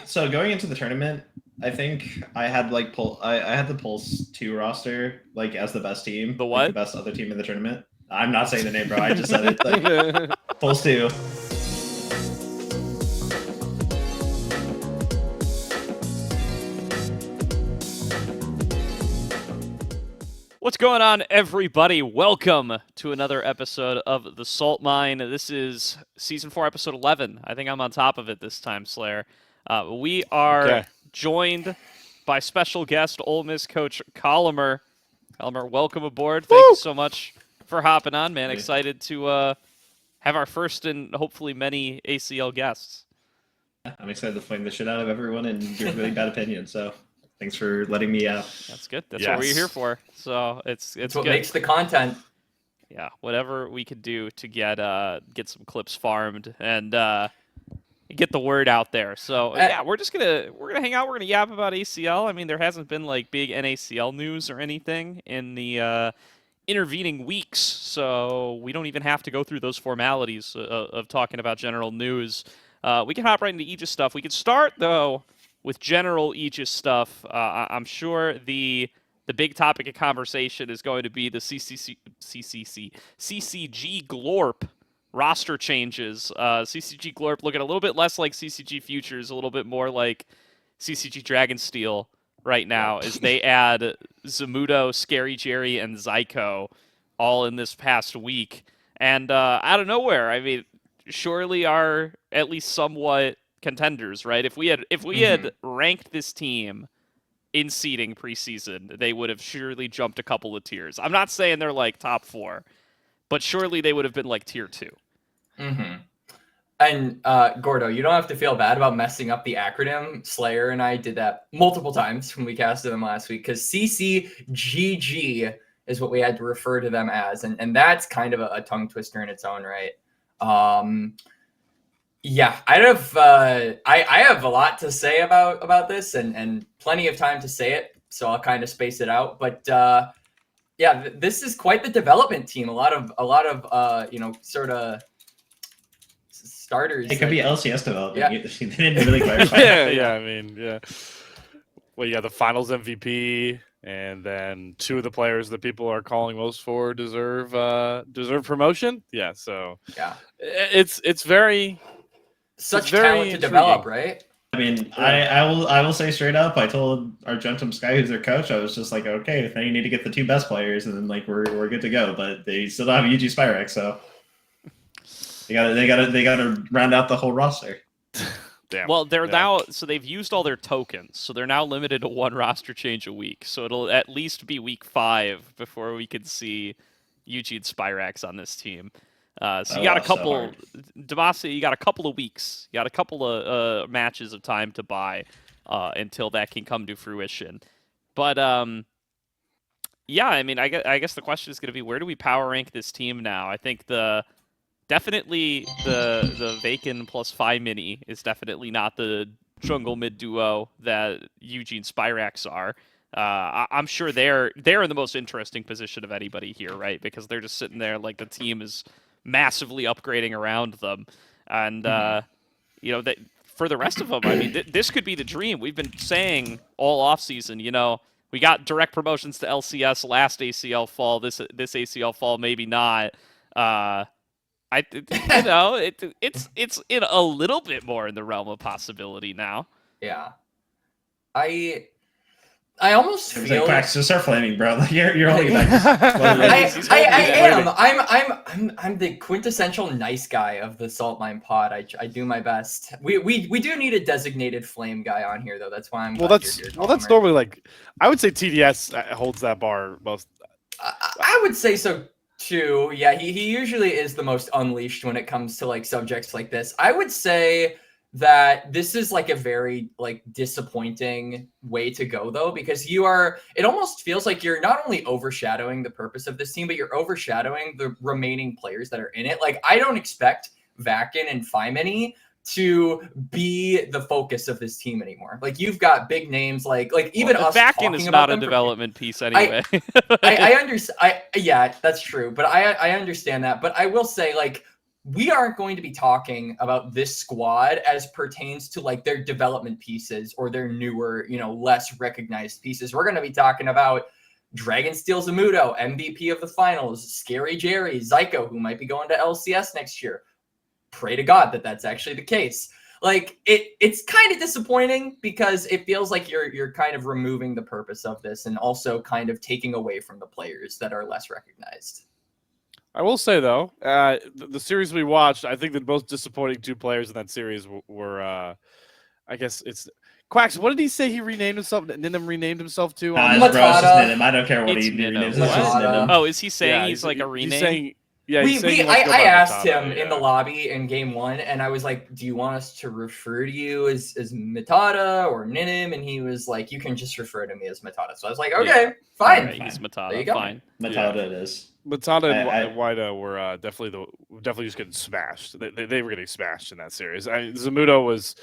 So going into the tournament, I think I had like I had the Pulse 2 roster like as the best team, The like the what? best other team in the tournament. I'm not saying the name, bro. I just said it. Like Pulse 2. What's going on, everybody? Welcome to another episode of The Salt Mine. This is Season 4, Episode 11. I think I'm on top of it this time, Slayer. We are joined by special guest Ole Miss Coach Collamer. Collamer, welcome aboard. Thank you so much for hopping on, man. Excited to have our first and hopefully many ACL guests. I'm excited to flame the shit out of everyone and give really bad opinions. So thanks for letting me out. That's good. That's what we're here for. So it's what good. Makes the content. Yeah, whatever we could do to get some clips farmed and get the word out there. So yeah, we're gonna hang out. We're gonna yap about ACL. I mean, there hasn't been like big NACL news or anything in the intervening weeks, so we don't even have to go through those formalities of talking about general news. We can hop right into Aegis stuff. We can start though with general Aegis stuff. I'm sure the big topic of conversation is going to be the CCG Glorp roster changes. CCG Glorp looking a little bit less like CCG Futures, a little bit more like CCG Dragonsteel right now, as they add Zamudo, Scary Jerry, and Zyko all in this past week. And out of nowhere, I mean, surely are at least somewhat contenders, right? If we had ranked this team in seeding preseason, they would have surely jumped a couple of tiers. I'm not saying they're like top 4, but surely they would have been like tier 2. And Gordo, you don't have to feel bad about messing up the acronym. Slayer and I did that multiple times when we casted them last week, because CCGG is what we had to refer to them as, and that's kind of a tongue twister in its own right. Yeah, I have a lot to say about this, and plenty of time to say it, so I'll kind of space it out. But yeah, this is quite the development team. A lot of sort of starters. It could be LCS development. Yeah. They didn't really clarify. I mean, yeah. Well, yeah, the finals MVP, and then 2 of the players that people are calling most for deserve promotion. Yeah, so yeah, it's very talent to develop, right? I mean, I will say straight up, I told Argentum Sky, who's their coach, I was just like, okay, if you need to get the 2 best players, and then like we're good to go. But they still don't have UG Spyrex, so they gotta round out the whole roster. Damn. Well, so they've used all their tokens, so they're now limited to 1 roster change a week. So it'll at least be week 5 before we can see UG and Spyrex on this team. So you got a couple, Demacia, you got a couple of weeks. You got a couple of matches of time to buy until that can come to fruition. But yeah, I mean, I guess the question is going to be, where do we power rank this team now? I think definitely the Vacan plus Phi Mini is definitely not the jungle mid duo that Eugene Spyrax are. I'm sure they're in the most interesting position of anybody here, right? Because they're just sitting there like the team is massively upgrading around them, and you know, that for the rest of them, I mean, this could be the dream. We've been saying all offseason, you know, we got direct promotions to LCS last ACL fall. This ACL fall, maybe not. You know, it's in a little bit more in the realm of possibility now. Yeah, I almost feel like, Quax, just start flaming, bro. Like, you're only like I'm the quintessential nice guy of the Salt Mine pod. I do my best. We do need a designated flame guy on here though. That's why I'm that's normally like, I would say TDS holds that bar most. I would say so too. Yeah, he usually is the most unleashed when it comes to like subjects like this. I would say that this is like a very like disappointing way to go though, because it almost feels like you're not only overshadowing the purpose of this team, but you're overshadowing the remaining players that are in it. Like, I don't expect Vacan and Fimeni to be the focus of this team anymore. Like, you've got big names like even us. Vacan is not a development piece anyway. I understand. Yeah, that's true. But I understand that. But I will say, like, we aren't going to be talking about this squad as pertains to like their development pieces or their newer, less recognized pieces. We're going to be talking about Dragonsteel Zamudo, MVP of the finals, Scary Jerry, Zyko, who might be going to LCS next year. Pray to God that that's actually the case. Like it's kind of disappointing because it feels like you're kind of removing the purpose of this and also kind of taking away from the players that are less recognized. I will say though, the series we watched, I think the most disappointing 2 players in that series were I guess it's Quax. What did he say he renamed himself? Ninim renamed himself to? Bro, it's just Ninim. I don't care what he renames. It's just Ninim. Oh, is he saying he's like a rename? He's saying, yeah, I asked him in the lobby in game 1, and I was like, "Do you want us to refer to you as Matata or Ninim?" And he was like, "You can just refer to me as Matata." So I was like, "Okay, fine." Right, he's Matata. There you go. Fine. Matata it is. Matata and Wida were definitely just getting smashed. They were getting smashed in that series. Zamudo was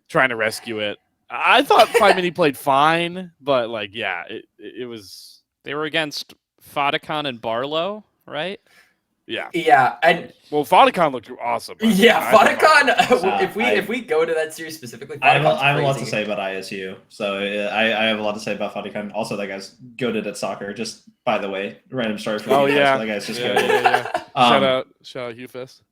trying to rescue it. I thought Mini played fine, but like, yeah, it was. They were against Fadicon and Barlow, right? Yeah. Yeah, and Fadicon looked awesome. Yeah, Fadicon. If we go to that series specifically, I have a lot to say about ISU. So I have a lot to say about Fadicon. Also, that guy's goated at soccer. Just by the way, random story for you guys. Yeah, that guy's just goated. Yeah. Shout out HughFest.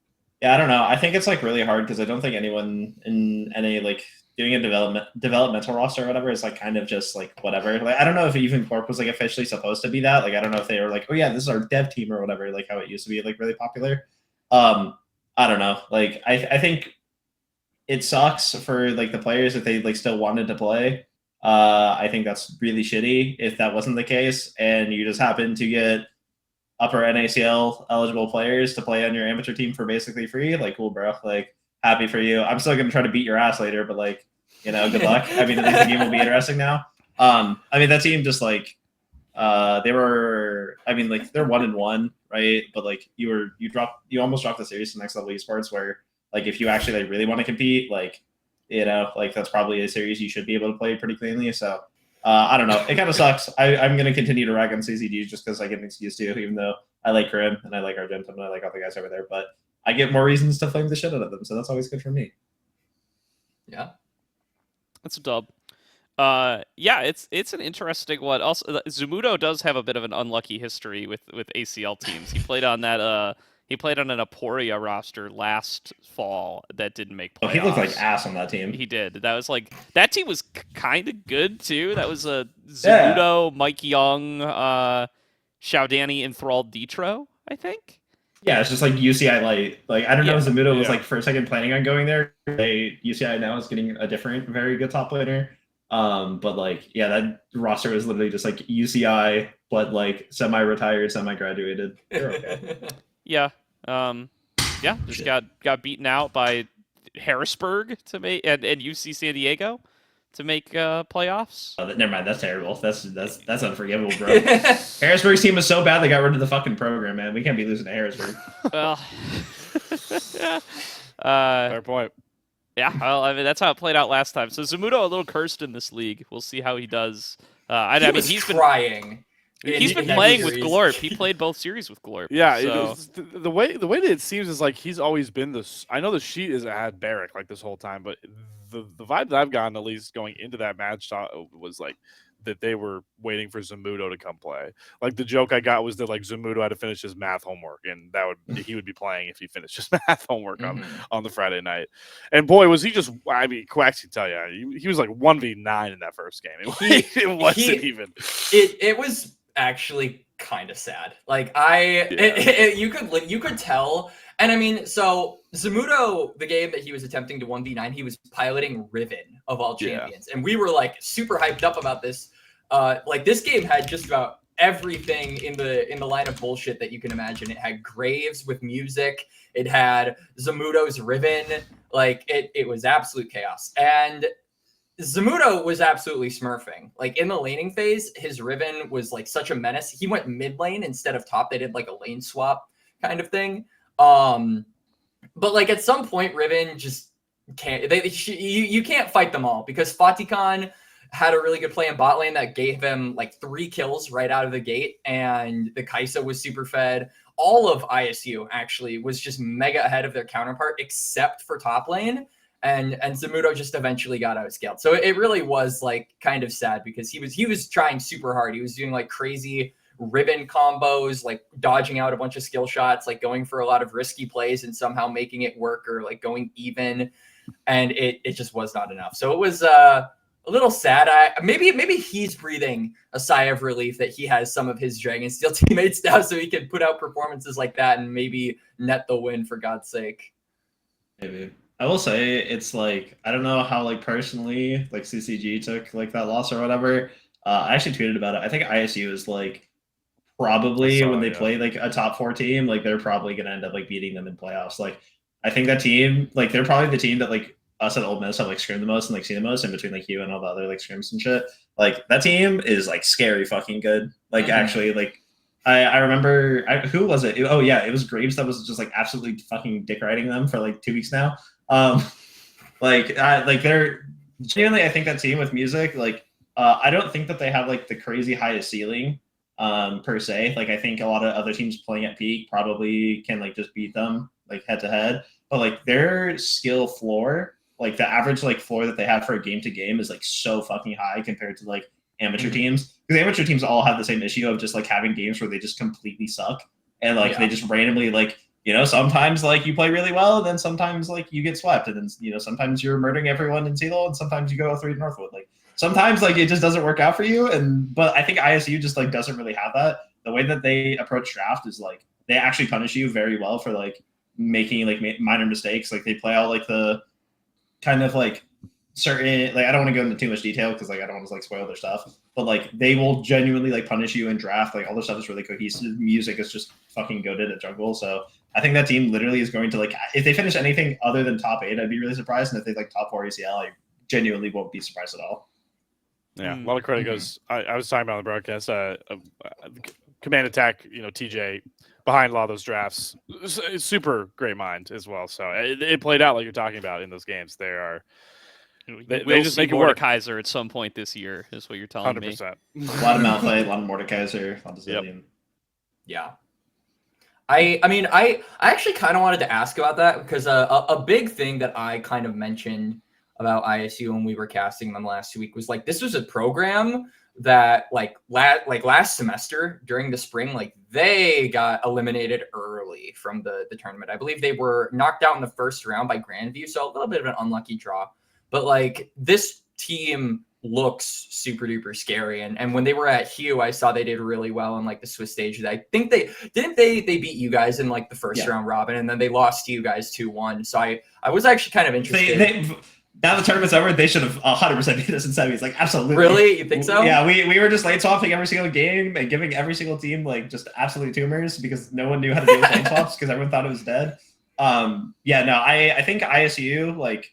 Yeah, I don't know. I think it's like really hard because I don't think anyone in any like doing a developmental roster or whatever is like kind of just like whatever. Like I don't know if even Corp was like officially supposed to be that. Like I don't know if they were like, oh yeah, this is our dev team or whatever, like how it used to be like really popular. I don't know. Like I think it sucks for like the players if they like still wanted to play. I think that's really shitty if that wasn't the case and you just happen to get upper NACL eligible players to play on your amateur team for basically free. Like cool, bro. Like happy for you. I'm still going to try to beat your ass later, but like, good luck. I mean, at least the game will be interesting now. I mean, that team just like, they're 1-1, right? But like you almost dropped the series to next level esports where like, if you actually like really want to compete, like, like that's probably a series you should be able to play pretty cleanly. So I don't know. It kind of sucks. I'm going to continue to rag on CCG just because I get an excuse to, even though I like Krim and I like Argentum and I like all the guys over there, but I get more reasons to flame the shit out of them, so that's always good for me. Yeah, that's a dub. Yeah, it's an interesting one. Also, Zamudo does have a bit of an unlucky history with ACL teams. He played on that. He played on an Aporia roster last fall that didn't make playoffs. Oh, he looked like ass on that team. He did. That was like that team was kind of good too. That was a Zamudo, Mike Young, Shaudani, Enthralled Detro, I think. Yeah, it's just like UCI light. Like I don't know, Zamudo was like for a second planning on going there. UCI now is getting a different, very good top laner. But like, yeah, that roster was literally just like UCI, but like semi-retired, semi-graduated. They're okay. Yeah. Just got beaten out by Harrisburg to make and UC San Diego to make playoffs. Oh, never mind. That's terrible. That's unforgivable, bro. Harrisburg's team was so bad they got rid of the fucking program, man. We can't be losing to Harrisburg. Well, fair point. Yeah, well, I mean that's how it played out last time. So Zamudo a little cursed in this league. We'll see how he does. He's trying. He's been playing with Glorp. He played both series with Glorp. Yeah, so. the way that it seems is like he's always been this. I know the sheet is had Barrick like this whole time, but the vibe that I've gotten at least going into that match was like that they were waiting for Zamudo to come play. Like the joke I got was that like Zamudo had to finish his math homework, and he would be playing if he finished his math homework on the Friday night. And boy, was he just! I mean, Quax can tell you, he was like 1v9 in that first game. It wasn't even. It was actually kind of sad. Like you could tell. And I mean, so Zamudo, the game that he was attempting to 1v9, he was piloting Riven of all champions. And we were like super hyped up about this. Like this game had just about everything in the line of bullshit that you can imagine. It had Graves with music. It had Zamudo's Riven. Like it was absolute chaos. And Zamudo was absolutely smurfing. Like in the laning phase, his Riven was like such a menace. He went mid lane instead of top. They did like a lane swap kind of thing. But like at some point, Riven just can't. You can't fight them all because Fadicon had a really good play in bot lane that gave him like 3 kills right out of the gate, and the Kai'Sa was super fed. all of ISU actually was just mega ahead of their counterpart, except for top lane. And Zamudo just eventually got outscaled. So it really was like kind of sad because he was trying super hard. He was doing like crazy ribbon combos, like dodging out a bunch of skill shots, like going for a lot of risky plays and somehow making it work, or like going even. And it just was not enough. So it was a little sad. Maybe he's breathing a sigh of relief that he has some of his Dragonsteel teammates now, so he can put out performances like that and maybe net the win, for God's sake. Maybe. I will say it's like, I don't know how like personally like CCG took like that loss or whatever. I actually tweeted about it. I think ISU is like probably when they play like a top 4 team, like they're probably gonna end up like beating them in playoffs. Like I think that team, like they're probably the team that like us at Ole Miss have like scrimmed the most and like seen the most in between like you and all the other like scrims and shit. Like that team is like scary fucking good. Like actually like I remember who was it? Oh yeah, it was Graves that was just like absolutely fucking dick riding them for like 2 weeks now. Like they're genuinely, I think that team with music, like I don't think that they have like the crazy highest ceiling per se. Like I think a lot of other teams playing at peak probably can like just beat them like head to head, but like their skill floor, like the average like floor that they have for a game to game is like so fucking high compared to like amateur teams, because amateur teams all have the same issue of just like having games where they just completely suck and like they just randomly like, you know, sometimes like you play really well, and then sometimes like you get swept, and then, you know, sometimes you're murdering everyone in Seattle, and sometimes you go 3 to Northwood. Like sometimes like it just doesn't work out for you. But I think ISU just like doesn't really have that. The way that they approach draft is like they actually punish you very well for like making like minor mistakes. Like they play out like the kind of like certain, like I don't want to go into too much detail because like I don't want to like spoil their stuff, but like they will genuinely like punish you in draft. Like all their stuff is really cohesive. Music is just fucking goated at jungle. So I think that team literally is going to like, if they finish anything other than top 8, I'd be really surprised. And if they like top 4 ACL, I genuinely won't be surprised at all. Yeah, a lot of credit goes. I was talking about on the broadcast. Command Attack, you know, TJ behind a lot of those drafts, super great mind as well. So it played out like you're talking about in those games. They just make it work. Mordekaiser at some point this year is what you're telling 100%. Me. A lot of Malphite, a lot of Mordekaiser, a lot of Zillion. Yeah. I mean, I actually kind of wanted to ask about that because a big thing that I kind of mentioned about ISU when we were casting them last week was like, this was a program that like last semester during the spring, like they got eliminated early from the tournament. I believe they were knocked out in the first round by Grandview, so a little bit of an unlucky draw. But like this team looks super duper scary, and when they were at Hugh, I saw they did really well in like the Swiss stage. I think they beat you guys in like the first round robin, and then they lost to you guys 2-1. So I was actually kind of interested. Now the tournament's over, they should have 100% beat us in semis. Like absolutely. Really, you think so? Yeah, we were just lane swapping every single game and giving every single team like just absolute tumors because no one knew how to deal with lane swaps because everyone thought it was dead. Yeah, no, I think ISU like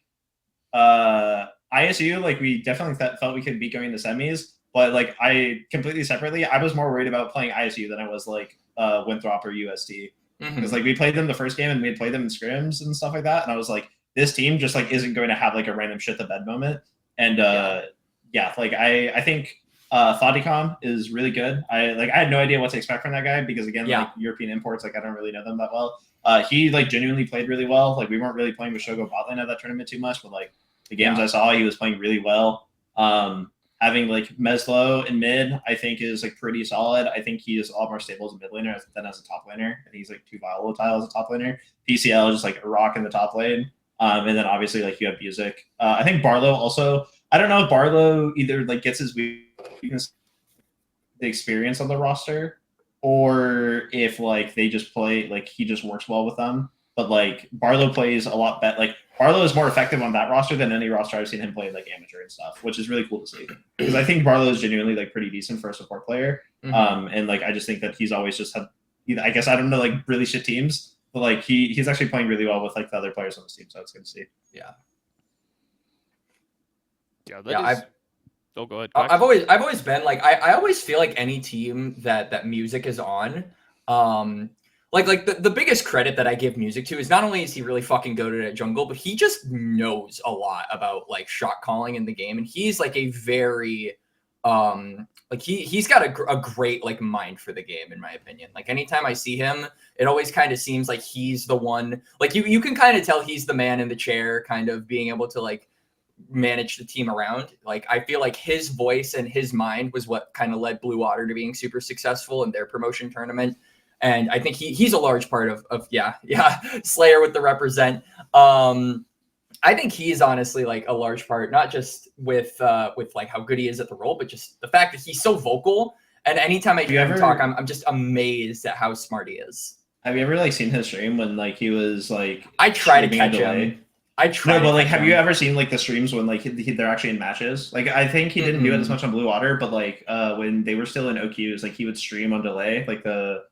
we definitely felt we could beat going to semis, but like I completely separately, I was more worried about playing ISU than I was like Winthrop or UST, because like we played them the first game and we had played them in scrims and stuff like that, and I was like, this team just like isn't going to have like a random shit the bed moment. And like I think Thoughticom is really good. I had no idea what to expect from that guy because again, like European imports, like I don't really know them that well. He like genuinely played really well. Like we weren't really playing with Shogo bot lane at that tournament too much, but like the games I saw, he was playing really well. Having like Meslo in mid, I think is like pretty solid. I think he is a lot more stable as a mid laner than as a top laner. And he's like too volatile as a top laner. PCL is just like a rock in the top lane. And then obviously like you have music. I think Barlow also, I don't know if Barlow either like gets his weakness, the experience on the roster, or if like they just play, like he just works well with them. But like Barlow plays a lot better. Like Barlow is more effective on that roster than any roster I've seen him play like amateur and stuff, which is really cool to see. Because I think Barlow is genuinely like pretty decent for a support player. And like I just think that he's always just had, I guess I don't know, like really shit teams. But like he's actually playing really well with like the other players on the team, so it's good to see. Yeah. Oh, go ahead. I've always been like I always feel like any team that music is on, like the biggest credit that I give music to is not only is he really fucking goated at jungle, but he just knows a lot about like shot calling in the game, and he's like a very Like he's got a great like mind for the game, in my opinion. Like anytime I see him, it always kind of seems like he's the one. Like you can kind of tell he's the man in the chair, kind of being able to like manage the team around. Like I feel like his voice and his mind was what kind of led Blue Water to being super successful in their promotion tournament. And I think he's a large part of Slayer with the represent. I think he's honestly like a large part, not just with like how good he is at the role, but just the fact that he's so vocal. And anytime I hear him talk, I'm just amazed at how smart he is. Have you ever like seen his stream when like he was like? I try to catch him. Have you ever seen like the streams when like they're actually in matches? Like I think he didn't do it as much on Blue Water, but like when they were still in OQs, like he would stream on delay, like the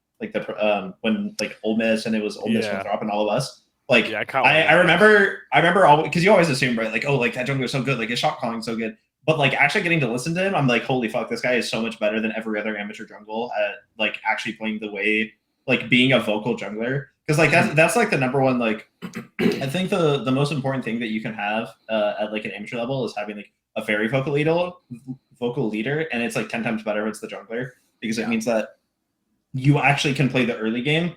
when like Ole Miss and it was Ole Miss dropping all of us. Like I remember all because you always assume right like oh like that jungler is so good like his shot calling is so good, but like actually getting to listen to him, I'm like holy fuck, this guy is so much better than every other amateur jungle at like actually playing the way like being a vocal jungler. Because like that's like the number one like I think the most important thing that you can have at like an amateur level is having like a very vocal leader, and it's like 10 times better if it's the jungler because it means that you actually can play the early game.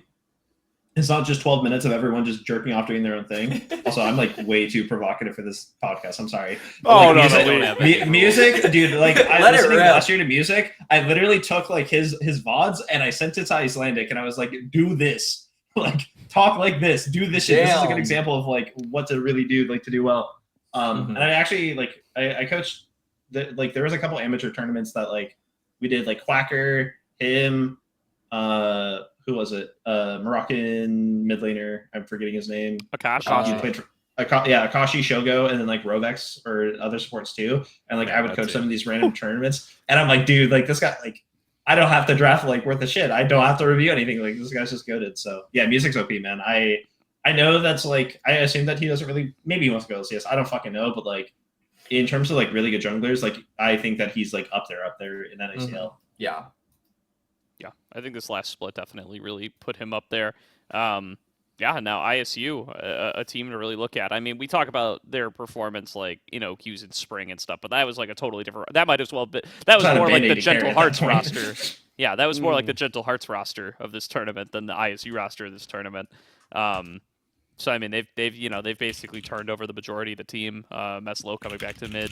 It's not just 12 minutes of everyone just jerking off doing their own thing. Also, I'm like way too provocative for this podcast. I'm sorry. But, like, music, dude. Like I listened last year to music. I literally took like his VODs and I sent it to Icelandic, and I was like, do this. Like talk like this, do this shit. This is a good example of like what to really do, like to do well. And I actually like I coached like there was a couple amateur tournaments that like we did like Quacker, him, who was it? Moroccan mid laner. I'm forgetting his name. Akashi. Akashi, Shogo, and then like Rovex or other supports too. And like I would coach some of these random tournaments, and I'm like, dude, like this guy, like I don't have to draft like worth a shit. I don't have to review anything. Like this guy's just goated. So yeah, music's OP, man. I know that's like I assume that he doesn't really. Maybe he wants to go to CS. I don't fucking know, but like in terms of like really good junglers, like I think that he's like up there in NACL. Yeah. Yeah, I think this last split definitely really put him up there. Now ISU, a team to really look at. I mean, we talk about their performance like, Q's in spring and stuff, but that was like a totally different. That might as well be. That was more like the Gentle Hearts roster. Yeah, that was more like the Gentle Hearts roster of this tournament than the ISU roster of this tournament. So I mean, they've basically turned over the majority of the team. Meslo coming back to mid,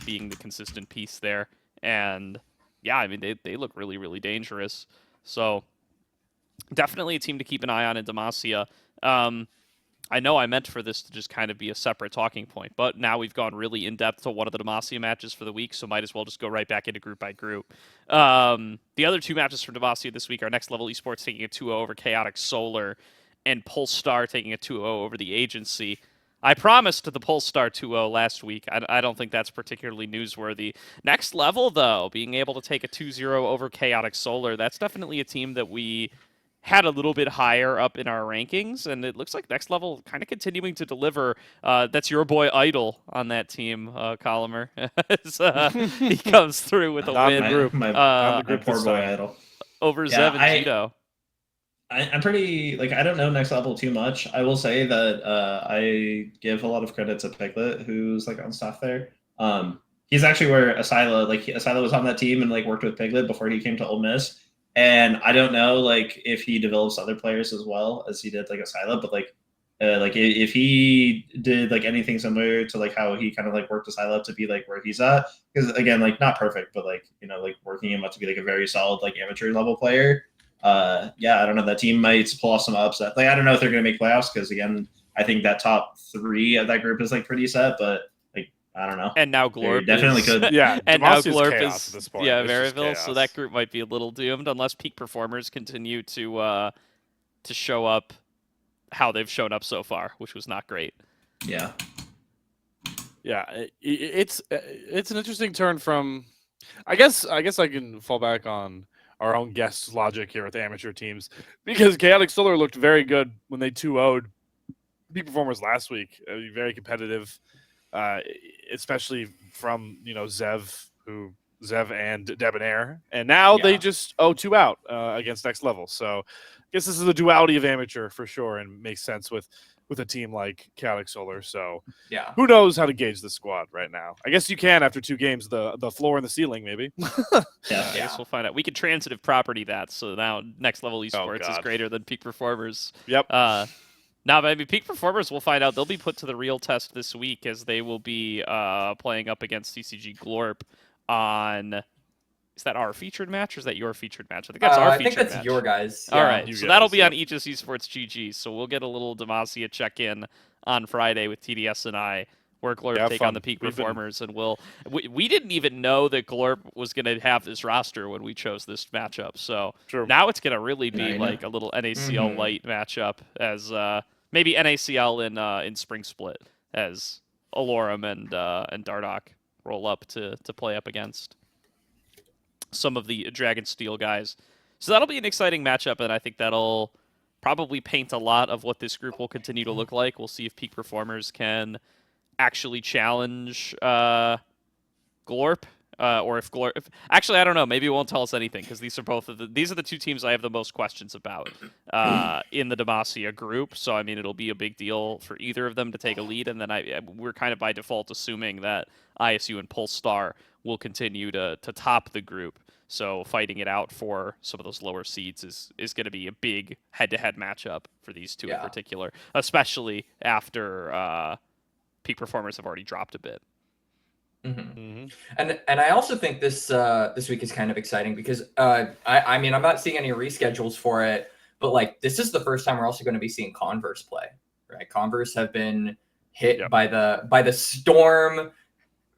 being the consistent piece there, and yeah, I mean they look really, really dangerous. So definitely a team to keep an eye on in Demacia. I know I meant for this to just kind of be a separate talking point, but now we've gone really in depth to one of the Demacia matches for the week, so might as well just go right back into group by group. The other two matches for Demacia this week are Next Level Esports taking a 2-0 over Chaotic Solar, and Polestar taking a 2-0 over the Agency. I promised the Polestar 2-0 last week. I don't think that's particularly newsworthy. Next Level, though, being able to take a 2-0 over Chaotic Solar, that's definitely a team that we had a little bit higher up in our rankings, and it looks like Next Level kind of continuing to deliver. That's your boy Idol on that team, Collamer. He comes through with a win. My poor boy Idol. Over Zev and Cheeto. I'm pretty, like, I don't know Next Level too much. I will say that I give a lot of credit to Piglet, who's, like, on staff there. He's actually where Asyla was on that team and, like, worked with Piglet before he came to Ole Miss. And I don't know, like, if he develops other players as well as he did, like, Asyla, but, like if he did, like, anything similar to, like, how he kind of, like, worked Asyla up to be, like, where he's at. Because, again, like, not perfect, but, like, like, working him up to be, like, a very solid, like, amateur level player. I don't know. That team might pull off some upset. Like, I don't know if they're going to make playoffs because, again, I think that top 3 of that group is like pretty set. But like, I don't know. And now Glorp definitely could. Yeah, and now Glorp is at this point. Maryville. So that group might be a little doomed unless peak performers continue to show up how they've shown up so far, which was not great. Yeah. Yeah, it's an interesting turn from. I guess I can fall back on our own guest logic here with amateur teams, because Chaotic Solar looked very good when they 2-0'd peak performers last week. Very competitive, especially from Zev and Debonair, and now they just 0-2 out against Next Level. So I guess this is the duality of amateur for sure, and makes sense with with a team like Chaotic Solar. So Yeah. who knows how to gauge the squad right now? I guess you can after 2 games, the floor and the ceiling, maybe. Yeah. I guess we'll find out. We could transitive property that, so now Next Level Esports is God. greater than Peak Performers. Yep. Now, maybe Peak Performers, we'll find out. They'll be put to the real test this week as they will be playing up against CCG Glorp on... Is that our featured match or is that your featured match? I think that's our I featured think that's match. your guys. All Yeah. right, You so guys, that'll be yep. on Aegis Esports GG. So we'll get a little Demacia check-in on Friday with TDS and I, where Glorp Yeah, take fun. on the Peak We've been- Performers, and we didn't even know that Glorp was going to have this roster when we chose this matchup. So True. now it's going to really be Yeah, I know. like a little NACL Mhm. light matchup, as maybe NACL in Spring Split, as Alorum and Dardoch roll up to play up against some of the Dragon Steel guys. So that'll be an exciting matchup, and I think that'll probably paint a lot of what this group will continue to look like. We'll see if Peak Performers can actually challenge Glorp, or if Glorp... Actually, I don't know. Maybe it won't tell us anything, because these are the 2 teams I have the most questions about in the Demacia group. So, I mean, it'll be a big deal for either of them to take a lead, and then we're kind of by default assuming that ISU and Polestar will continue to top the group. So fighting it out for some of those lower seeds is going to be a big head-to-head matchup for these 2 in particular, especially after Peak Performers have already dropped a bit. Mm-hmm. And I also think this week is kind of exciting because I mean, I'm not seeing any reschedules for it, but like this is the first time we're also going to be seeing Converse play, right? Converse have been hit by the storm.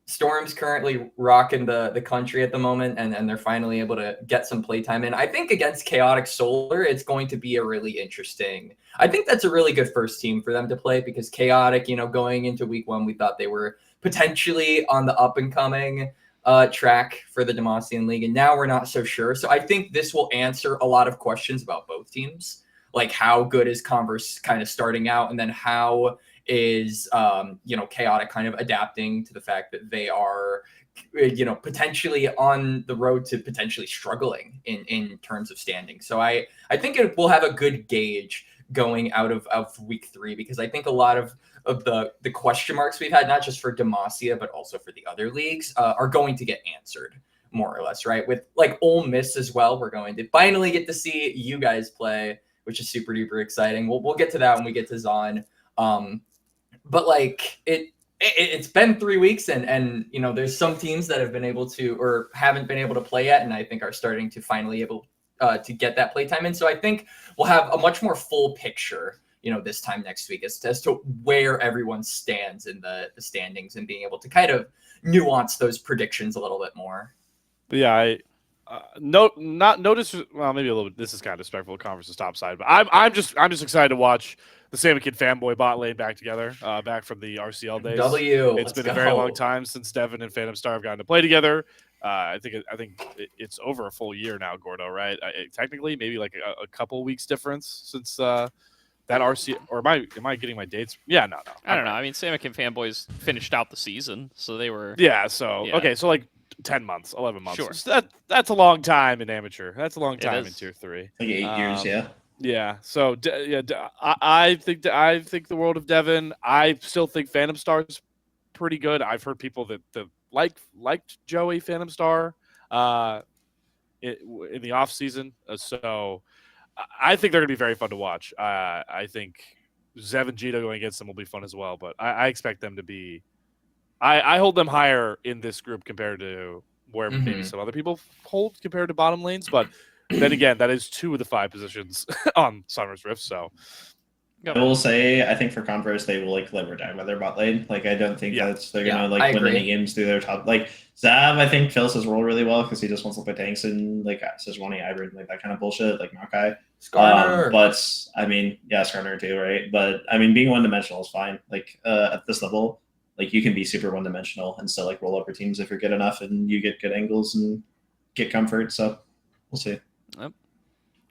Storm's currently rocking the country at the moment, and they're finally able to get some playtime in. I think against Chaotic Solar, it's going to be a really interesting. I think that's a really good first team for them to play because Chaotic, going into week 1, we thought they were potentially on the up and coming track for the Demacian League, and now we're not so sure. So I think this will answer a lot of questions about both teams, like how good is Converse kind of starting out, and then how is Chaotic kind of adapting to the fact that they are potentially on the road to potentially struggling in terms of standing. So I think it will have a good gauge going out of week 3, because I think a lot of the question marks we've had, not just for Demacia but also for the other leagues, are going to get answered more or less, right? With like Ole Miss as well, we're going to finally get to see you guys play, which is super duper exciting. We'll get to that when we get to Zaun. But like it's been 3 weeks, and there's some teams that have been able to or haven't been able to play yet, and I think are starting to finally able to get that playtime in. So I think we'll have a much more full picture, this time next week as to where everyone stands in the standings, and being able to kind of nuance those predictions a little bit more. But yeah, well, maybe a little bit. This is kind of disrespectful of Converse's top side, but I'm just excited to watch the Samikin fanboy bot lane back together, back from the RCL days. It's been a very long time since Devin and Phantom Star have gotten to play together. I think it's over a full year now, Gordo. Right? Technically, maybe like a couple weeks difference since that RC. Or am I getting my dates? Yeah, no. I don't know. I mean, Samikin fanboys finished out the season, so they were. Yeah. So okay. So like 10 months, 11 months. Sure. So that's a long time in amateur. That's a long time in tier 3. Like 8 years, yeah. Yeah. So I think the world of Devin. I still think Phantom Star's pretty good. I've heard people that liked Joey Phantom Star in the off season. So I think they're gonna be very fun to watch. I think Zev and Gito going against them will be fun as well. But I expect them to be. I hold them higher in this group compared to where maybe some other people hold compared to bottom lanes. But then again, that is 2 of the 5 positions on Summer's Rift. So I will say, I think for Converse, they will like live or die by their bot lane. Like, I don't think they're gonna like win any games through their top. Like Zav, I think fills his role really well because he just wants to play tanks and like Sejuani hybrid, like that kind of bullshit, like Maokai. Skarner. But I mean, yeah, Skarner too, right? But I mean, being 1-dimensional is fine. Like at this level, like you can be super 1-dimensional and still like roll over teams if you're good enough and you get good angles and get comfort. So we'll see. Yep.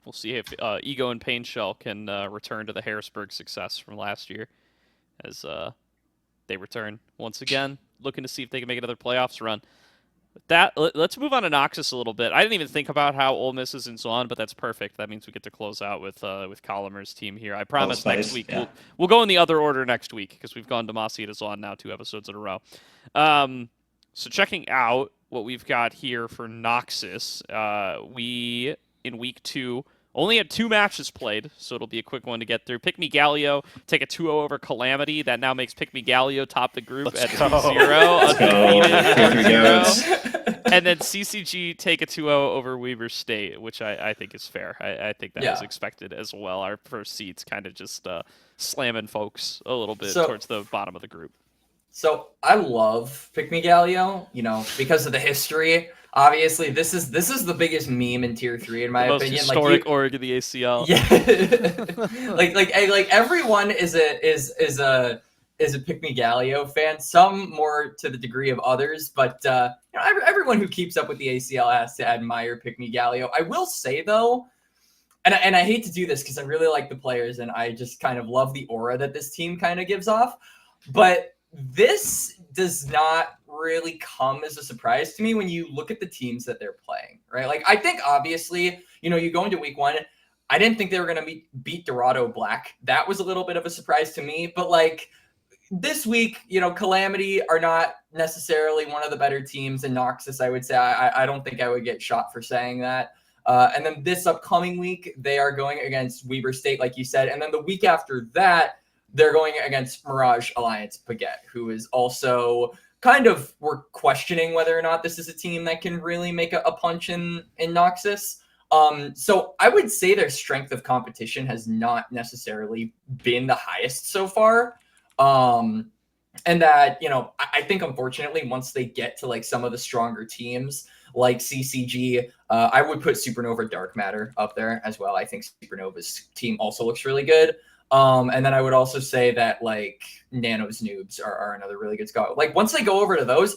We'll see if Ego and Pain Shell can return to the Harrisburg success from last year, as they return once again, looking to see if they can make another playoffs run. Let's move on to Noxus a little bit. I didn't even think about how Ole Miss is in Zaun, but that's perfect. That means we get to close out with Collamer's team here. I promise next week we'll go in the other order next week because we've gone Demacia to Zaun now 2 episodes in a row. So checking out what we've got here for Noxus, we in week 2 only had 2 matches played, so it'll be a quick one to get through. Pick Me Galio take a 2-0 over Calamity. That now makes Pick Me Galio top the group at 2-0. And then CCG take a 2-0 over Weber State, which I think is fair. I think that was expected as well. Our first seeds kind of just slamming folks a little bit towards the bottom of the group. So I love Pick Me Galio, because of the history. Obviously, this is the biggest meme in Tier 3 in my opinion. Most historic org of the ACL. Yeah, like everyone is a Pick Me Galio fan. Some more to the degree of others, but everyone who keeps up with the ACL has to admire Pick Me Galio. I will say though, and I hate to do this because I really like the players and I just kind of love the aura that this team kind of gives off, but this does not really come as a surprise to me when you look at the teams that they're playing, right? Like, I think obviously, you go into week 1, I didn't think they were going to beat Dorado Black. That was a little bit of a surprise to me, but like this week, Calamity are not necessarily one of the better teams in Noxus, I would say. I don't think I would get shot for saying that. And then this upcoming week, they are going against Weber State, like you said. And then the week after that, they're going against Mirage Alliance Baguette, who is also kind of, we're questioning whether or not this is a team that can really make a punch in Noxus. So I would say their strength of competition has not necessarily been the highest so far. And that, I think unfortunately, once they get to like some of the stronger teams like CCG, I would put Supernova Dark Matter up there as well. I think Supernova's team also looks really good. And then I would also say that like Nano's Noobs are another really good squad. Like once they go over to those,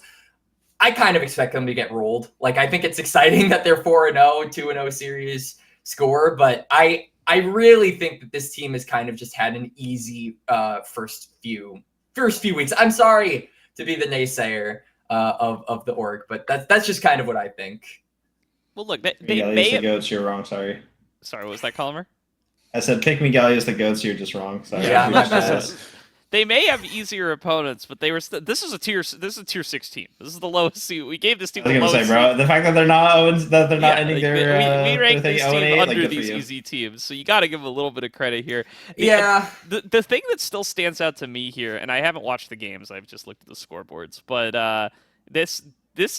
I kind of expect them to get rolled. Like I think it's exciting that they're 4-0, 2-0 series score, but I really think that this team has kind of just had an easy first few weeks. I'm sorry to be the naysayer of the org, but that's just kind of what I think. Well, look, they may have... goats. You're wrong. Sorry. Sorry, what was that, Collamer? I said pick me Gallius the goats. You're just wrong. Sorry. Yeah, they may have easier opponents, but they were. This is a tier 6 team. This is the lowest seed. We gave this team the lowest seed. Bro, the fact that they're not ending their we ranked this team under like, these easy teams, so you got to give them a little bit of credit here. The thing that still stands out to me here, and I haven't watched the games. I've just looked at the scoreboards, but this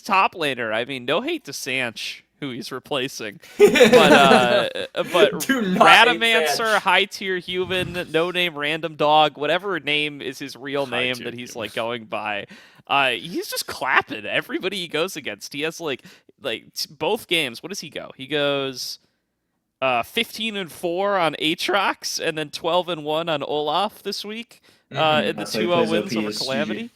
top laner. I mean, no hate to Sanch, who he's replacing, but Radamancer, high tier human, no name random dog, whatever name is his real name that he's like going by, he's just clapping everybody he goes against. He has like both games. What does he go? He goes 15-4 on Aatrox and then 12-1 on Olaf this week. In the 2-0 wins over Calamity.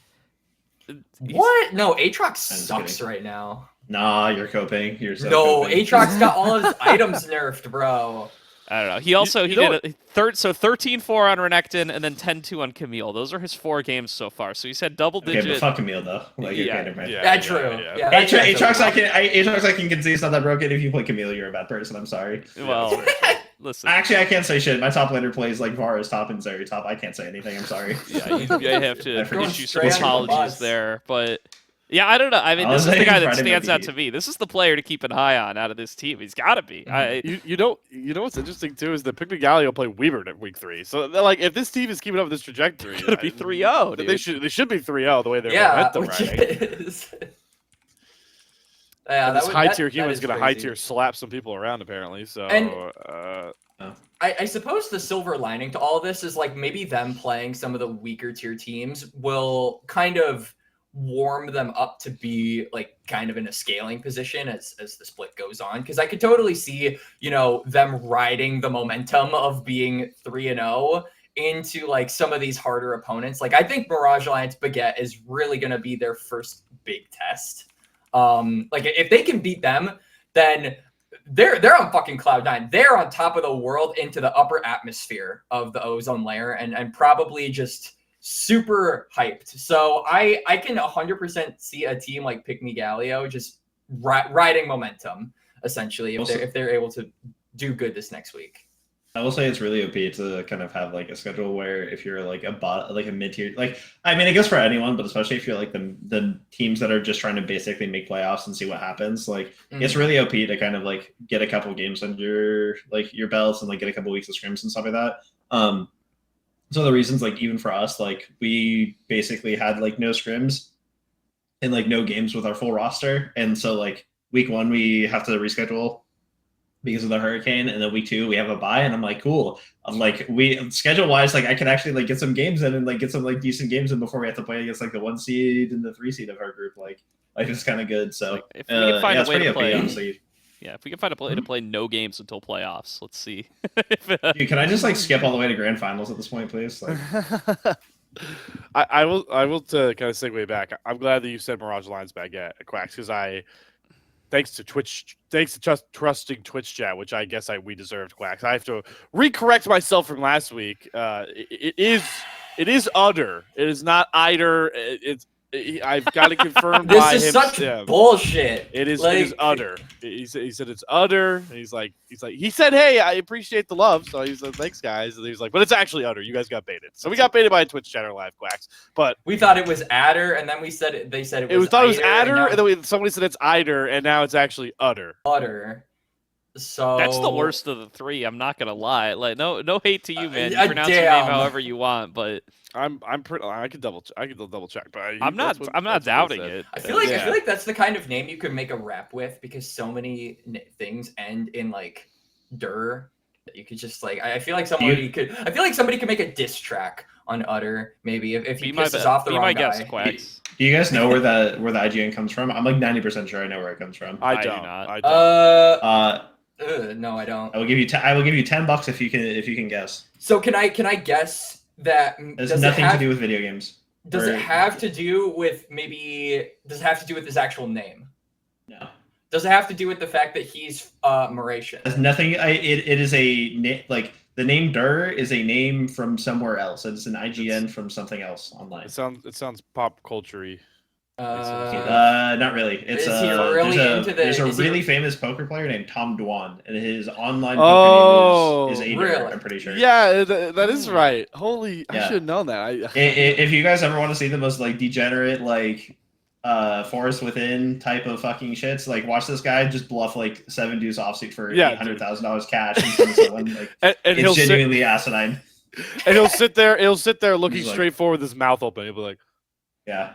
What? No, Aatrox sucks right now. Nah, you're coping. Aatrox got all of his items nerfed, bro. I don't know. He also did a 13-4 on Renekton and then 10-2 on Camille. Those are his 4 games so far. So he's had double digit. Okay, but fuck Camille though. Like, that's true. Aatrox, I can concede it's not that broken. If you play Camille, you're a bad person. I'm sorry. Well, listen. Actually, I can't say shit. My top laner plays like Varus top and Zeri top. I can't say anything. I'm sorry. Yeah, I have to issue some apologies there, but. Yeah, I don't know. I mean, this is the guy that stands out to me. This is the player to keep an eye on out of this team. He's got to be. You know what's interesting too is that Pick Me Galio play Weber at week 3. So like, if this team is keeping up with this trajectory, it's gonna be 3-0. Dude. They should be 3-0 the way they're momentum riding. This high tier human's gonna high tier slap some people around apparently. So. I suppose the silver lining to all of this is like maybe them playing some of the weaker tier teams will kind of warm them up to be like kind of in a scaling position as the split goes on, because I could totally see them riding the momentum of being 3-0 into like some of these harder opponents. Like I think Mirage Alliance Baguette is really going to be their first big test. Like if they can beat them, then they're on fucking cloud 9. They're on top of the world into the upper atmosphere of the ozone layer and probably just super hyped. So I can 100% see a team like Pick Me Galio just riding momentum essentially if they're able to do good this next week. I will say it's really OP to kind of have like a schedule where if you're like a mid-tier, like I mean, I guess for anyone, but especially if you're like the teams that are just trying to basically make playoffs and see what happens, like it's really OP to kind of like get a couple games under like your belts and like get a couple weeks of scrims and stuff like that. So the reasons like even for us, like we basically had like no scrims and like no games with our full roster, and so like week 1 we have to reschedule because of the hurricane, and then week 2 we have a bye, and I'm like, cool. I'm like, we schedule wise, like I could actually like get some games in and like get some like decent games in before we have to play against like the 1 seed and the 3 seed of our group. Like life is kind of good. So like, if we can find a way to play, honestly. Yeah, if we can find a play to play no games until playoffs, let's see. Dude, can I just like skip all the way to grand finals at this point, please? Like, I will to kind of segue back. I'm glad that you said Mirage Lions Baguette at Quax, because thanks to trusting Twitch chat, which I guess we deserved, Quax. I have to recorrect myself from last week. It is Udder. It is not Eider. I've got to confirm this by is him. such bullshit. It is Udder. He said it's Udder. And he said, hey, I appreciate the love. So he said, thanks guys. And he was like, but it's actually Udder. You guys got baited. So we got baited by a Twitch chatter live, Quax. But we thought it was Adder, and then they said it was. We thought it was Eider, Adder, and then somebody said it's Eider, and now it's actually Udder. Udder. So that's the worst of the 3. I'm not gonna lie. Like no hate to you, man. You pronounce damn. your name however you want, but I'm pretty. I could double check, but I'm not doubting it. I feel like that's the kind of name you could make a rap with, because so many things end in like "der" that you could just like. I feel like somebody could make a diss track on Udder, maybe if he pisses off the wrong guy. Guest, Quax. do you guys know where the IGN comes from? I'm like 90% sure I know where it comes from. I do don't. not. I don't. No, I don't. I will give you $10 if you can guess. So can I guess that It has nothing to do with video games. Does it have to do with his actual name? No. Does it have to do with the fact that he's Mauritian? It has nothing. It is like the name Dur is a name from somewhere else. It's an IGN from something else online. It sounds pop culture-y. Not really. It's is he really into there's a really famous poker player named Tom Dwan, and his online poker name is Ader, really? I'm pretty sure. Yeah, that is right. Holy, I Yeah. should have known that. If you guys ever want to see the most like degenerate like Forest Within type of fucking shits, like watch this guy just bluff like 7 deuce offsuit for $800,000 cash in front of someone. Like and it's genuinely asinine. And he'll sit there looking straight forward with his mouth open. He'll be like, yeah.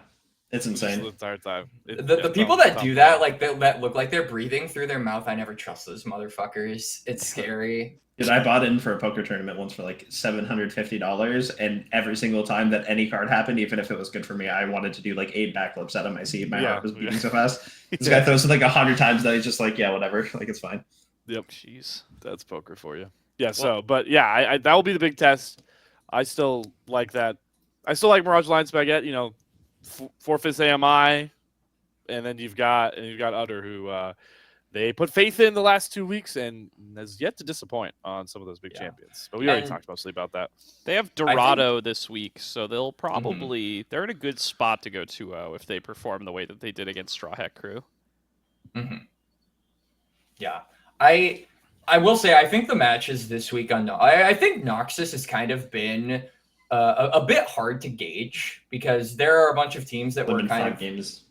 It's insane. The entire time. The people that do that, like that look like they're breathing through their mouth, I never trust those motherfuckers. It's scary. Dude, I bought in for a poker tournament once for like $750, and every single time that any card happened, even if it was good for me, I wanted to do like 8 backflips out of my seat. My heart was beating so fast. This guy throws it like 100 times that he's just like, yeah, whatever, like it's fine. Yep, jeez, that's poker for you. Yeah. So, but yeah, I that will be the big test. I still like that. I still like Mirage Lions Baguette. You know. 4/5 AMI, and then you've got Udder, who they put faith in the last 2 weeks and has yet to disappoint on some of those big champions. But we already talked mostly about that. They have Dorado this week, so they'll probably they're in a good spot to go 2-0 if they perform the way that they did against Straw Hat Crew. Yeah, I will say I think the matches this week on I think Noxus has kind of been a bit hard to gauge, because there are a bunch of teams that were kind of games.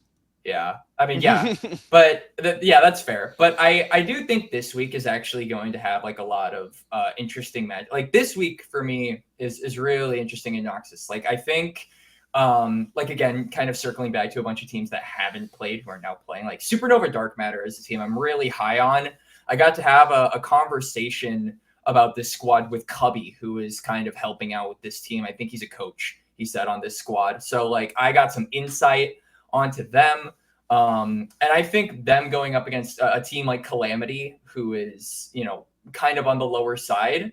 Yeah, I mean, yeah, but that's fair. But I do think this week is actually going to have like a lot of interesting match. Like this week for me is really interesting in Noxus. Like I think, like again, kind of circling back to a bunch of teams that haven't played who are now playing. Like Supernova Dark Matter is a team I'm really high on. I got to have a conversation about this squad with Cubby, who is kind of helping out with this team. I think he's a coach, he said, on this squad. So like I got some insight onto them. And I think them going up against a team like Calamity, who is, you know, kind of on the lower side,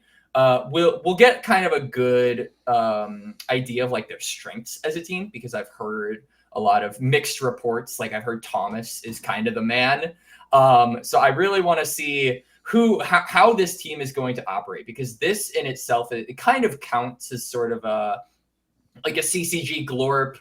we'll get kind of a good idea of like their strengths as a team, because I've heard a lot of mixed reports. Like I've heard Thomas is kind of the man. So I really want to see how this team is going to operate, because this in itself, it kind of counts as sort of like a CCG Glorp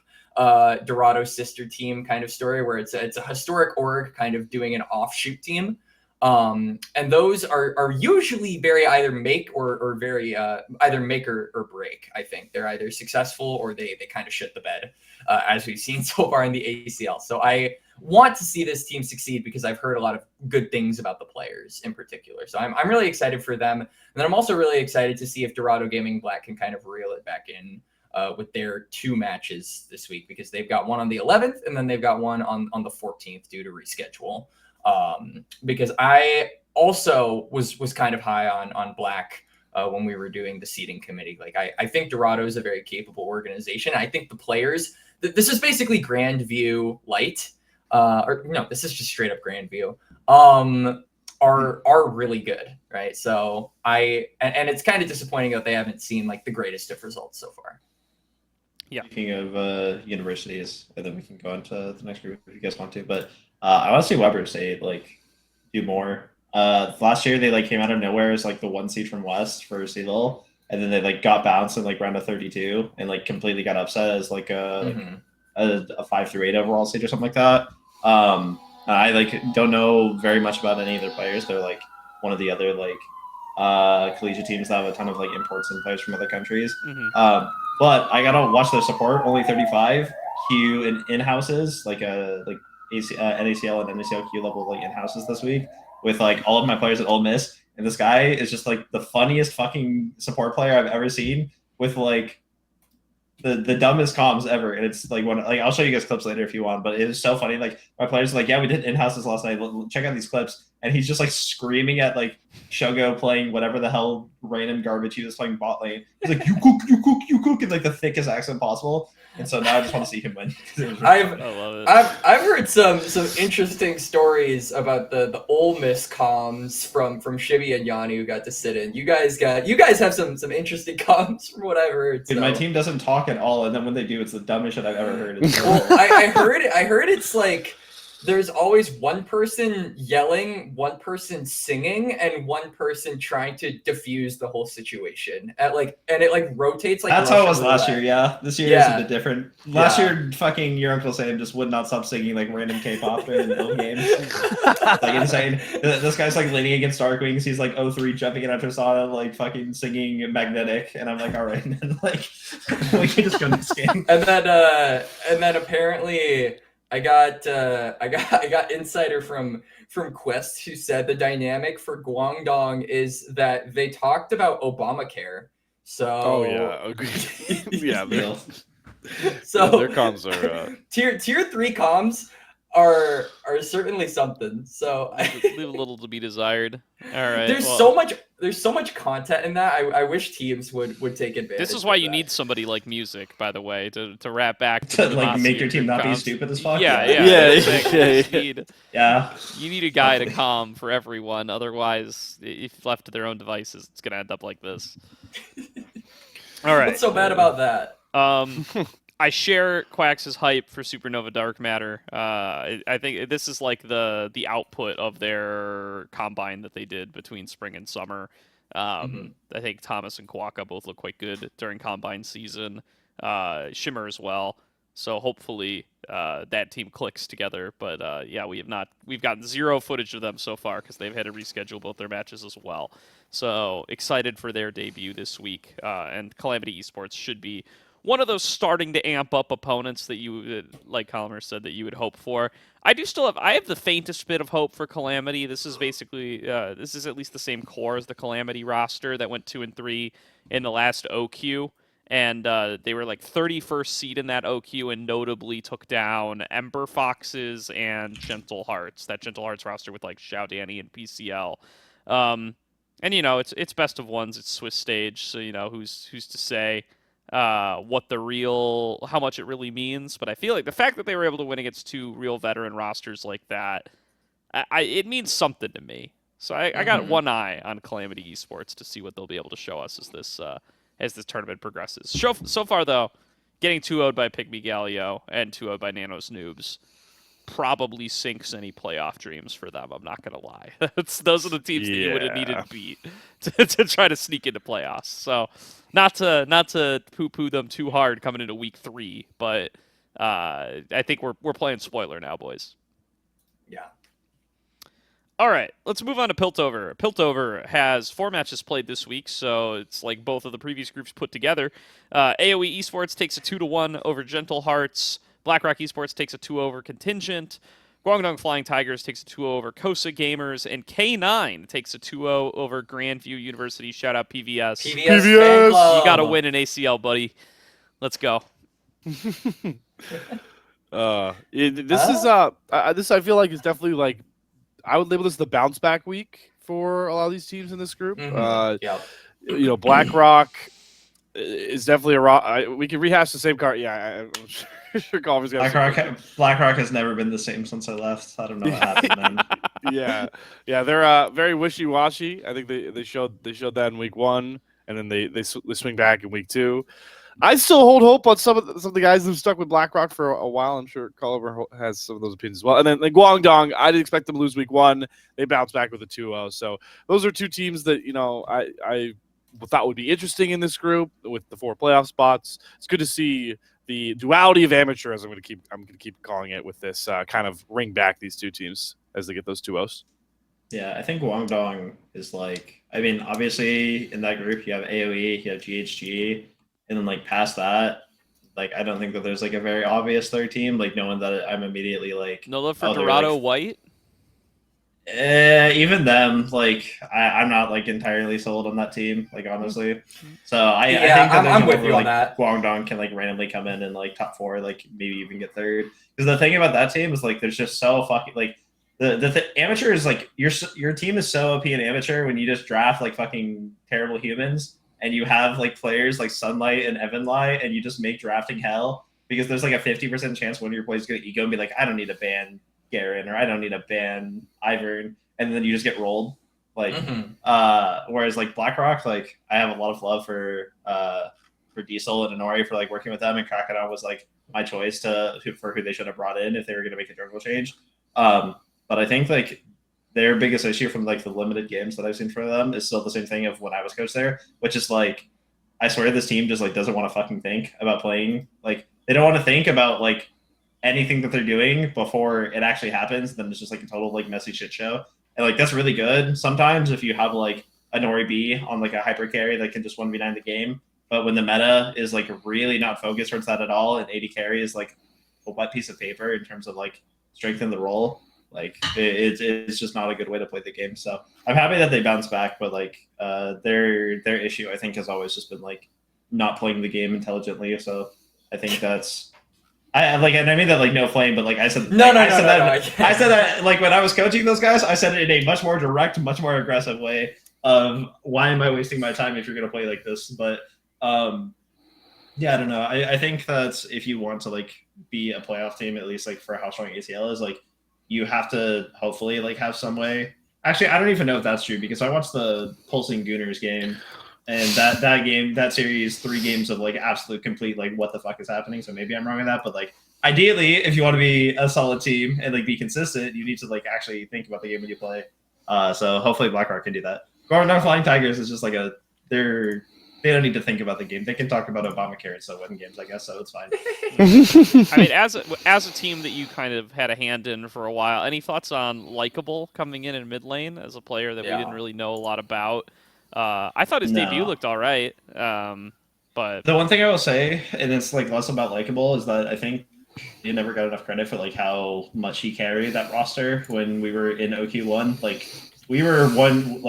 Dorado sister team kind of story, where it's a historic org kind of doing an offshoot team. And those are usually very either make or very either make or break. I think they're either successful or they kind of shit the bed, as we've seen so far in the ACL. So I want to see this team succeed because I've heard a lot of good things about the players in particular. So I'm really excited for them. And then I'm also really excited to see if Dorado Gaming Black can kind of reel it back in with their 2 matches this week, because they've got one on the 11th and then they've got one on the 14th due to reschedule. Because I also was kind of high on Black when we were doing the seeding committee. Like I think Dorado is a very capable organization. I think the players, this is basically Grandview light, or no, this is just straight up Grandview, are really good, right? So and it's kind of disappointing that they haven't seen like the greatest of results so far. Yeah. Speaking of universities, and then we can go into the next group if you guys want to. But I want to see Weber State like do more. Last year they like came out of nowhere as like the 1 seed from West for CEVIL, and then they like got bounced in like round of 32 and like completely got upset as like a 5 through 8 overall seed or something like that. I like don't know very much about any of their players. They're like one of the other like collegiate teams that have a ton of like imports and players from other countries. But I gotta watch their support. Only 35 Q in-houses, like NACL and NACL Q level like in-houses this week with like all of my players at Ole Miss. And this guy is just like the funniest fucking support player I've ever seen with like the dumbest comms ever. And it's like I'll show you guys clips later if you want, but it was so funny. Like my players are like, yeah, we did in-houses last night. Check out these clips. And he's just like screaming at like Shogo playing whatever the hell random garbage he was playing bot lane. He's like, you cook in like the thickest accent possible. And so now I just want to see him win. I love it. I've heard some interesting stories about the Ole Miss comms from Shibby and Yanni who got to sit in. You guys have some interesting comms from what I've heard. Dude, so. my team doesn't talk at all, and then when they do, it's the dumbest shit I've ever heard. Well, I heard it's like there's always one person yelling, one person singing, and one person trying to diffuse the whole situation. And it like rotates like that's Russian how it was last roulette. year, yeah. This year is a bit different. Last year, fucking your Uncle Sam just would not stop singing like random K-pop in the middle games. Like insane. This guy's like leaning against Darkwings. He's like 0-3 jumping in after Sada, like fucking singing Magnetic, and I'm like, all right, and then like we can just go next game. And then apparently I got insider from Quest who said the dynamic for Guangdong is that they talked about Obamacare. So agreed. Yeah, so their comms are tier 3 comms are certainly something. So leave a little to be desired. All right. There's so much content in that. I wish teams would take advantage. This is why you that. need somebody like Music, by the way, to wrap back to like make your team not be comms. stupid as fuck. Yeah. You need a guy to calm for everyone. Otherwise, if left to their own devices, it's gonna end up like this. All right. What's so bad about that? I share Quax's hype for Supernova Dark Matter. I think this is like the output of their combine that they did between spring and summer. I think Thomas and Kwaka both look quite good during combine season. Shimmer as well. So hopefully that team clicks together. But yeah, we've gotten 0 footage of them so far because they've had to reschedule both their matches as well. So excited for their debut this week. And Calamity Esports should be one of those starting to amp up opponents that you, like Collamer said, that you would hope for. I have the faintest bit of hope for Calamity. This is basically, this is at least the same core as the Calamity roster that went 2 and 3 in the last OQ. And they were like 31st seed in that OQ and notably took down Ember Foxes and Gentle Hearts. That Gentle Hearts roster with like Xiao Danny and PCL. And, you know, it's best of ones. It's Swiss stage. So, you know, who's to say how much it really means. But I feel like the fact that they were able to win against 2 real veteran rosters like that, it means something to me. So I got one eye on Calamity Esports to see what they'll be able to show us as this tournament progresses. So far, though, getting 2-0'd by Pygmy Galio and 2-0'd by Nanos Noobs. probably sinks any playoff dreams for them. I'm not going to lie. Those are the teams that you would have needed to beat to try to sneak into playoffs. So not to poo-poo them too hard coming into week 3, but I think we're playing spoiler now, boys. Yeah. All right, let's move on to Piltover. Piltover has 4 matches played this week, so it's like both of the previous groups put together. AoE Esports takes a 2-1 over Gentle Hearts. BlackRock Esports takes a 2 over Contingent. Guangdong Flying Tigers takes a 2-0 over Kosa Gamers. And K9 takes a 2-0 over Grandview University. Shout out PVS. PVS. Fan club. You got to win an ACL, buddy. Let's go. This I feel like is definitely like, I would label this the bounce back week for a lot of these teams in this group. Mm-hmm. BlackRock is definitely we can rehash the same card. Yeah, I'm sure Golfer's got BlackRock has never been the same since I left. I don't know what happened then. Yeah, they're very wishy washy. I think they showed that in week 1, and then they swing back in week 2. I still hold hope on some of the guys who've stuck with BlackRock for a while. I'm sure Collamer has some of those opinions as well. And then Guangdong, I didn't expect them to lose week 1. They bounced back with a 2-0. So those are 2 teams that I thought would be interesting in this group with the 4 playoff spots. It's good to see the duality of amateurs. I'm going to keep calling it with this kind of ring back these 2 teams as they get those 2-0s. Yeah, I think Guangdong is like, I mean, obviously in that group you have AoE, you have GHG. And then, like, past that, like, I don't think that there's, like, a very obvious third team. Like, no one that I'm immediately, like... No love for Dorado White? Even them, like, I'm not, like, entirely sold on that team, like, honestly. So, I think that I'm with where, you on like, that. Guangdong can, like, randomly come in and, like, top 4, like, maybe even get third. Because the thing about that team is, like, there's just so fucking, like... The amateur is, like, your team is so OP in amateur when you just draft, like, fucking terrible humans. And you have like players like Sunlight and Evanlight, and you just make drafting hell because there's like a 50% chance one of your players is going to ego and be like, I don't need to ban Garen or I don't need to ban Ivern, and then you just get rolled. Like, whereas like BlackRock, like I have a lot of love for Diesel and Inori for like working with them, and Crocodile was like my choice for who they should have brought in if they were going to make a jungle change. But I think like their biggest issue from like the limited games that I've seen for them is still the same thing of when I was coach there, which is like, I swear this team just like doesn't want to fucking think about playing. Like they don't want to think about like anything that they're doing before it actually happens. Then it's just like a total like messy shit show. And like, that's really good sometimes if you have like a Nori B on like a hyper carry that can just 1v9 the game. But when the meta is like really not focused towards that at all, and AD carry is like a wet piece of paper in terms of like strengthen the role, like it's just not a good way to play the game. So I'm happy that they bounce back, but like their issue I think has always just been like not playing the game intelligently. So I think that's I mean that like no flame, but like I said I said that like when I was coaching those guys, I said it in a much more direct, much more aggressive way of why am I wasting my time if you're gonna play like this? But yeah, I don't know. I think that if you want to like be a playoff team, at least like for how strong ACL is, like you have to hopefully like have some way. Actually, I don't even know if that's true because I watched the Pulsing Gooners game, and that series, 3 games of like absolute complete like what the fuck is happening. So maybe I'm wrong on that, but like ideally, if you want to be a solid team and like be consistent, you need to like actually think about the game when you play. So hopefully BlackRock can do that. Gordo Flying Tigers is just like they don't need to think about the game. They can talk about Obamacare and so win games, I guess, so it's fine. I mean, as a team that you kind of had a hand in for a while, any thoughts on Likeable coming in mid lane as a player that we didn't really know a lot about? I thought his debut looked all right, but the one thing I will say, and it's like less about Likeable, is that I think he never got enough credit for like how much he carried that roster when we were in OQ1. Like we were one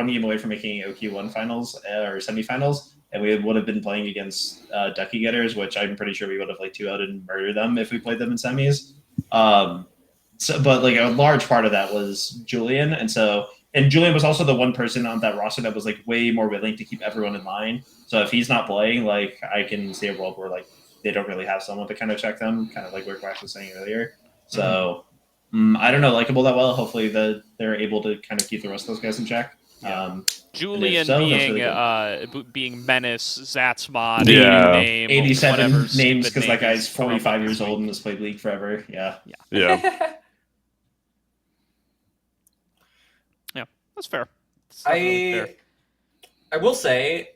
game away from making OQ1 finals or semifinals, and we would have been playing against Ducky Getters, which I'm pretty sure we would have like 2-0'd and murdered them if we played them in semis. But like a large part of that was Julian, and Julian was also the one person on that roster that was like way more willing to keep everyone in line. So if he's not playing, like I can see a world where like they don't really have someone to kind of check them, kind of like what Quax was saying earlier. So I don't know Likeable that well. Hopefully they're able to kind of keep the rest of those guys in check. Yeah. Julian so, that's being really being Menace, Zatzmod, Yeah. name, 87 whatever names stupid because that name guy's he's come up 45 with years this old and week. has played League forever. Yeah. Yeah. That's fair. That's definitely fair. I will say,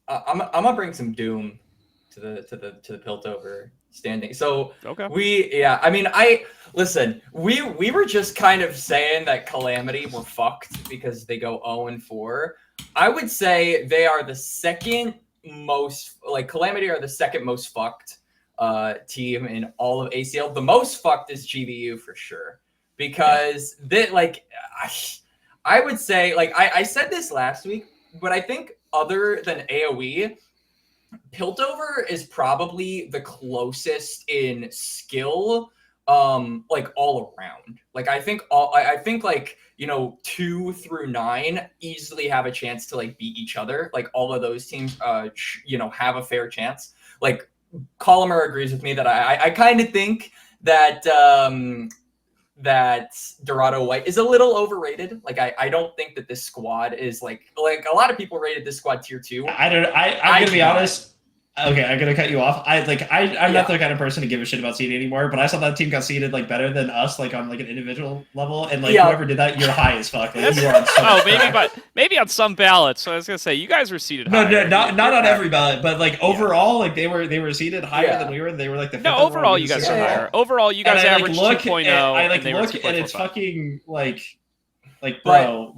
I'm gonna bring some doom to the Piltover standing. So Okay. I mean, listen. We were just kind of saying that Calamity were fucked because they go 0-4. I would say they are the second most, like, Calamity are the second most fucked team in all of ACL. The most fucked is GVU for sure, because they, like, I would say, like, I said this last week, but I think other than AoE, Piltover is probably the closest in skill, like, all around. Like, I think like, 2 through 9 easily have a chance to, like, beat each other. Like, all of those teams have a fair chance. Like, Collamer agrees with me that I kind of think that that Dorado White is a little overrated. Like, I don't think that this squad is like a lot of people rated this squad tier 2. I'm gonna be honest. Okay, I'm gonna cut you off. I'm not the kind of person to give a shit about seeding anymore, but I saw that team got seeded like better than us, like on like an individual level, and like whoever did that, you're high as fuck. Like, you are on so maybe on some ballots. So I was gonna say you guys were seeded no, higher. not on every ballot, but like overall, like they were seeded higher than we were. They were like the fifth overall you guys are higher. Overall, you guys averaged 2.0. I like and they were look, 2.45. and it's fucking like bro,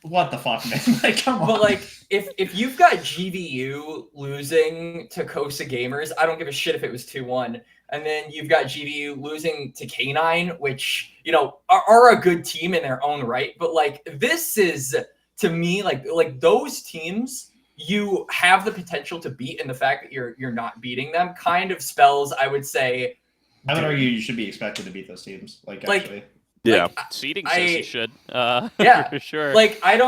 what the fuck, man? Like, come on. But like, if you've got GVU losing to Kosa Gamers, I don't give a shit if it was 2-1. And then you've got GVU losing to K9, which, are a good team in their own right. But like, this is, to me, like those teams you have the potential to beat, and the fact that you're not beating them kind of spells, I would say. I would argue you should be expected to beat those teams. Actually. Yeah. Seeding says you should. Yeah, for sure. Like, I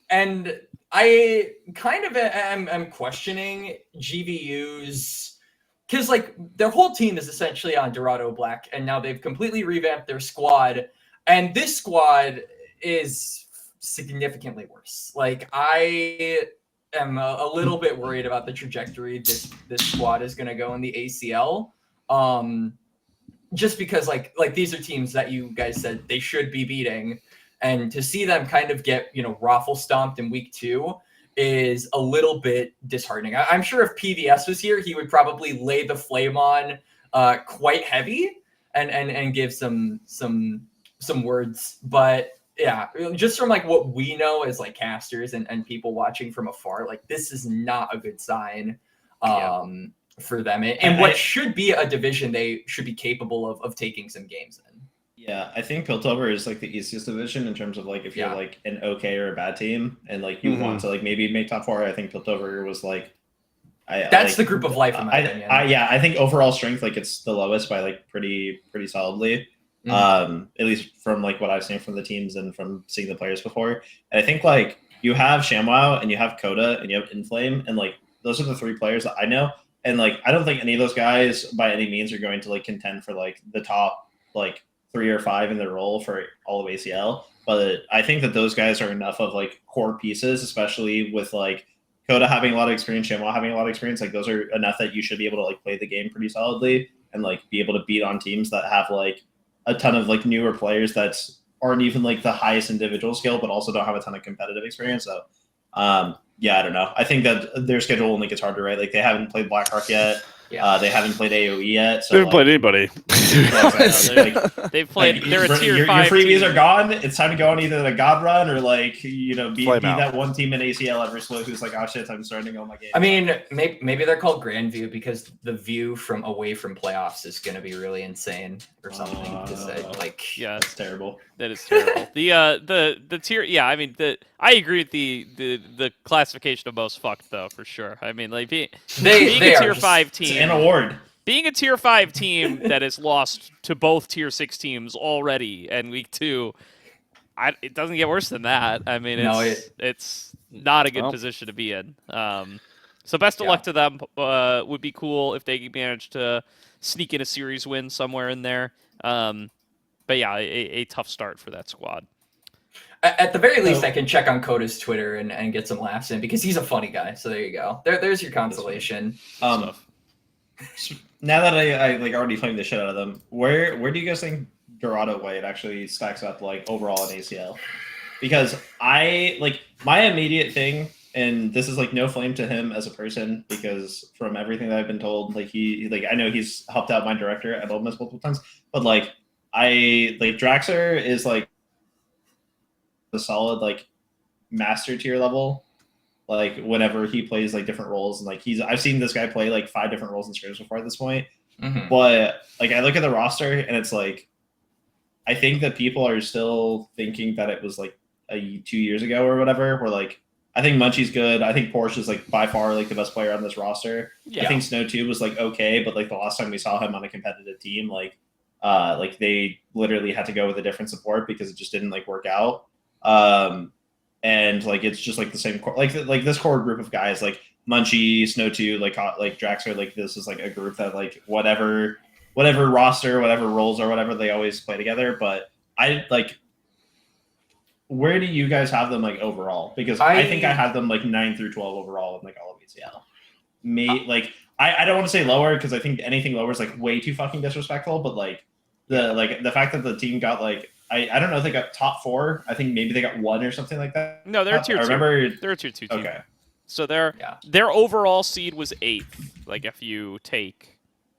kind of am questioning GVU's, because like their whole team is essentially on Dorado Black, and now they've completely revamped their squad, and this squad is significantly worse. Like, I am a little bit worried about the trajectory this squad is going to go in the ACL. Just because like these are teams that you guys said they should be beating, and to see them kind of get raffle stomped in week 2 is a little bit disheartening. I'm sure if PVS was here, he would probably lay the flame on quite heavy and give some words. But yeah, just from like what we know as like casters and people watching from afar, like, this is not a good sign. For them, and what should be a division they should be capable of taking some games in. Yeah, I think Piltover is like the easiest division in terms of like if you're like an okay or a bad team and like you want to like maybe make top 4. I think Piltover was like that's the group of life in my opinion. I think overall strength, like, it's the lowest by like pretty solidly. At least from like what I've seen from the teams and from seeing the players before. And I think like you have ShamWow and you have Coda and you have Inflame, and like those are the 3 players that I know. And like, I don't think any of those guys by any means are going to like contend for like the top like 3 or 5 in their role for all of ACL. But I think that those guys are enough of like core pieces, especially with like Coda having a lot of experience, ShamWow having a lot of experience. Like, those are enough that you should be able to like play the game pretty solidly and like be able to beat on teams that have like a ton of like newer players that aren't even like the highest individual skill, but also don't have a ton of competitive experience. So, yeah, I don't know. I think that their schedule only gets harder, right? Like, they haven't played Blackrock yet. Yeah. They haven't played AoE yet. So they haven't played anybody. They've played. They're a tier 5 your freebies are gone. It's time to go on either the God Run or like be that one team in ACL every split who's like, oh shit, I'm starting all my games. I mean, maybe they're called Grand View because the view from away from playoffs is going to be really insane or something. To say, like, yeah, it's terrible. That is terrible. The tier. Yeah, I mean, I agree with the classification of most fucked though, for sure. I mean, like being a tier 5 team. It's an award. Being a tier 5 team that has lost to both tier 6 teams already in week 2, it doesn't get worse than that. I mean, it's not a good position to be in. So best of luck to them. Would be cool if they managed to sneak in a series win somewhere in there. But yeah, a tough start for that squad. At the very least, So- I can check on Coda's Twitter and get some laughs in because he's a funny guy. So there you go. There's your consolation. Stuff. Now that I like already playing the shit out of them, where do you guys think Dorado White actually stacks up like overall in ACL? Because I like my immediate thing, and this is like no flame to him as a person, because from everything that I've been told, like he like I know he's helped out my director at Ole Miss multiple times, but like I like Draxler is like a solid like master tier level. Like whenever he plays like different roles, and like I've seen this guy play like 5 different roles in scrims before at this point. Mhm. But like I look at the roster and it's like I think that people are still thinking that it was like 2 years ago or whatever. Where like I think Munchie's good. I think Porsche is like by far like the best player on this roster. Yeah. I think Snow 2 was like okay, but like the last time we saw him on a competitive team, like they literally had to go with a different support because it just didn't like work out. And like it's just like the same core, like this core group of guys like Munchie, Snow 2, like Draxler, like this is like a group that like whatever roster, whatever roles or whatever, they always play together. But I like, where do you guys have them like overall? Because I think I have them like 9 through 12 overall in like all of ECL. Like I don't want to say lower because I think anything lower is like way too fucking disrespectful. But like the fact that the team got like I don't know if they got top 4. I think maybe they got 1 or something like that. No, they're tier 2. I remember They're a tier 2 team. okay. So their overall seed was 8th. Like if you take.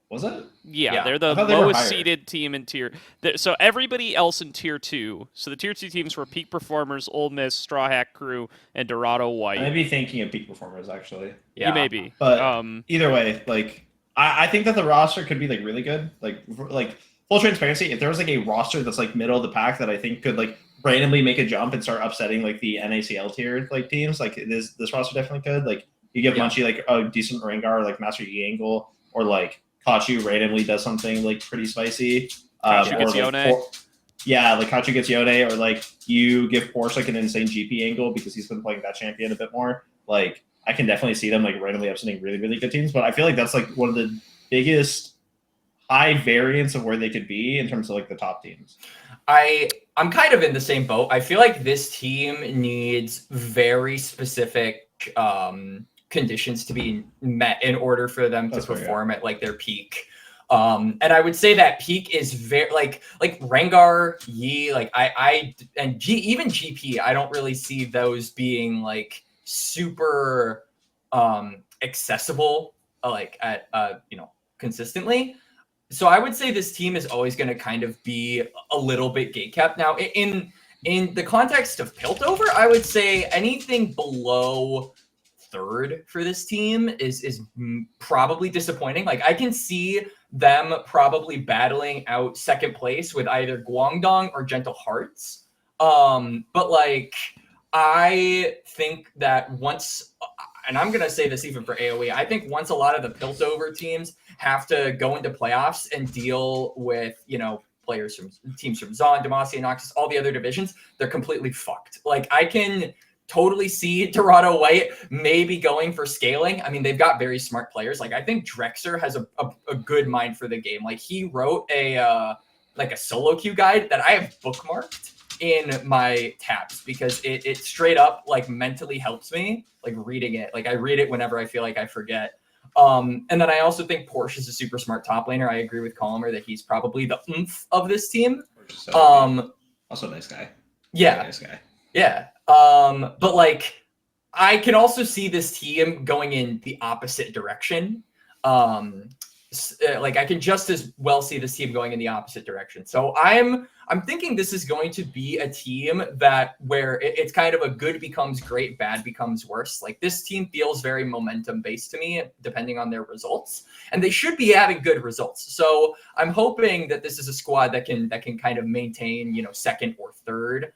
Was it? Yeah, they're the lowest seeded team in tier. So everybody else in tier 2. So the tier 2 teams were Peak Performers, Ole Miss, Straw Hat Crew, and Dorado White. I may be thinking of Peak Performers actually. Yeah, you may be. But either way, like I think that the roster could be like really good. Like full transparency, if there was like a roster that's like middle of the pack that I think could like randomly make a jump and start upsetting like the NACL tier like teams, like this roster definitely could. Like you give Munchie like a decent Rengar, like Master Yi angle, or like Kachu randomly does something like pretty spicy. Kachu gets Yone. Like Kachu gets Yone, or like you give Porsche like an insane GP angle because he's been playing that champion a bit more. Like I can definitely see them like randomly upsetting really, really good teams, but I feel like that's like one of the biggest high variance of where they could be in terms of like the top teams. I'm kind of in the same boat. I feel like this team needs very specific conditions to be met in order for them to perform at like their peak. And I would say that peak is very like Rengar, Yi, like even GP. I don't really see those being like super accessible like at consistently. So I would say this team is always going to kind of be a little bit gatekept. Now, in the context of Piltover, I would say anything below 3rd for this team is probably disappointing. Like I can see them probably battling out 2nd place with either Guangdong or Gentle Hearts. But like I think that once, and I'm going to say this even for AoE, I think once a lot of the Piltover teams have to go into playoffs and deal with, players from teams from Zaun, Demacia, Noxus, all the other divisions, they're completely fucked. Like I can totally see Dorado White maybe going for scaling. I mean, they've got very smart players. Like I think Drexer has a good mind for the game. Like he wrote a solo queue guide that I have bookmarked in my tabs because it straight up like mentally helps me like reading it. Like I read it whenever I feel like I forget. And then I also think Porsche is a super smart top laner. I agree with Collamer that he's probably the oomph of this team. Also a nice guy. Yeah. Nice guy. Yeah. But like I can also see this team going in the opposite direction. Like I can just as well see this team going in the opposite direction. So I'm thinking this is going to be a team that where it's kind of a good becomes great, bad becomes worse. Like this team feels very momentum based to me, depending on their results, and they should be having good results. So I'm hoping that this is a squad that can kind of maintain 2nd or 3rd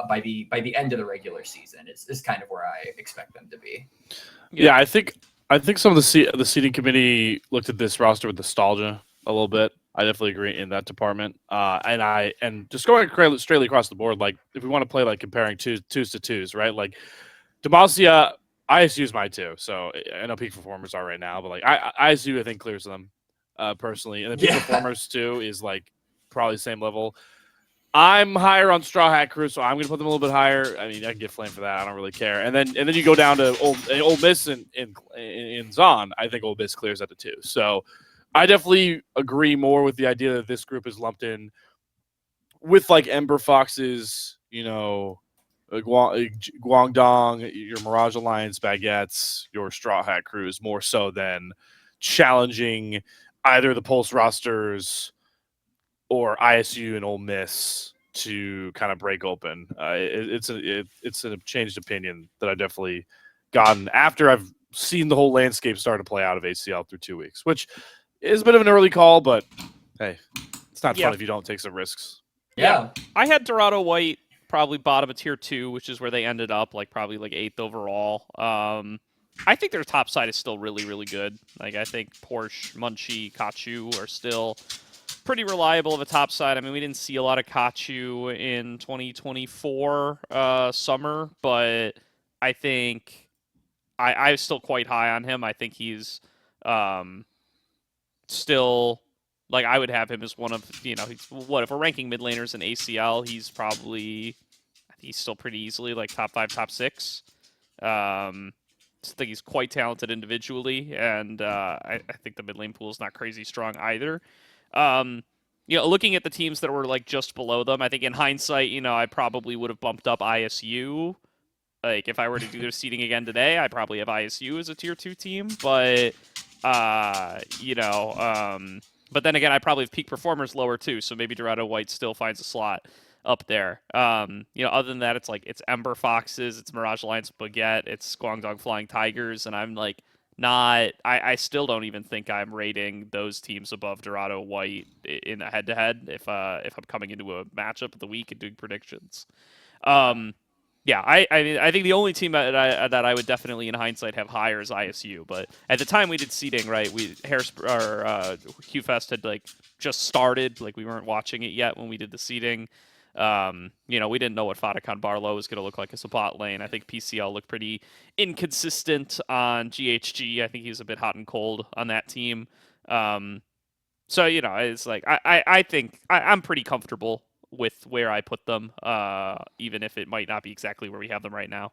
by the end of the regular season. Is kind of where I expect them to be. Yeah, I think some of the seating committee looked at this roster with nostalgia a little bit. I definitely agree in that department. And just going straightly across the board, like if we want to play like comparing twos to twos, right? Like Demacia, ISU is my 2, so I know Peak Performers are right now, but like ISU I think clears them personally, and then Peak Performers 2 is like probably the same level. I'm higher on Straw Hat Crew, so I'm going to put them a little bit higher. I mean, I can get flamed for that. I don't really care. And then you go down to Ole Miss and Zaun. I think Ole Miss clears at the 2. So I definitely agree more with the idea that this group is lumped in with like Ember Foxes, Guangdong, your Mirage Alliance Baguettes, your Straw Hat Crews, more so than challenging either the Pulse rosters or ISU and Ole Miss to kind of break open. It's a changed opinion that I've definitely gotten after I've seen the whole landscape start to play out of ACL through 2 weeks, which is a bit of an early call, but hey, it's not fun if you don't take some risks. Yeah. I had Dorado White probably bottom of tier 2, which is where they ended up, like probably like 8th overall. I think their top side is still really, really good. Like I think Porsche, Munchie, Kachu are still pretty reliable of a top side. I mean, we didn't see a lot of Kachu in 2024 summer, but I think I'm still quite high on him. I think he's still, like, I would have him as one of, he's, if we're ranking mid laners in ACL, he's probably, I think he's still pretty easily like top 5, top 6. I think he's quite talented individually, and I think the mid lane pool is not crazy strong either. Looking at the teams that were like just below them, I think in hindsight, I probably would have bumped up ISU. Like if I were to do their seeding again today, I probably have ISU as a tier 2 team, but but then again, I probably have peak performers lower too, so maybe Dorado White still finds a slot up there. Other than that, it's Ember Foxes, it's Mirage Alliance Baguette, it's Guangdong Flying Tigers, and I'm like I still don't even think I'm rating those teams above Dorado White in a head-to-head if I'm coming into a matchup of the week and doing predictions. I mean, I think the only team that I would definitely in hindsight have higher is ISU, but at the time we did seeding, right? QFest had like just started, like we weren't watching it yet when we did the seeding. We didn't know what Fatakan Barlow was going to look like as a bot lane. I think PCL looked pretty inconsistent on GHG. I think he was a bit hot and cold on that team. It's like I think I'm pretty comfortable with where I put them, even if it might not be exactly where we have them right now.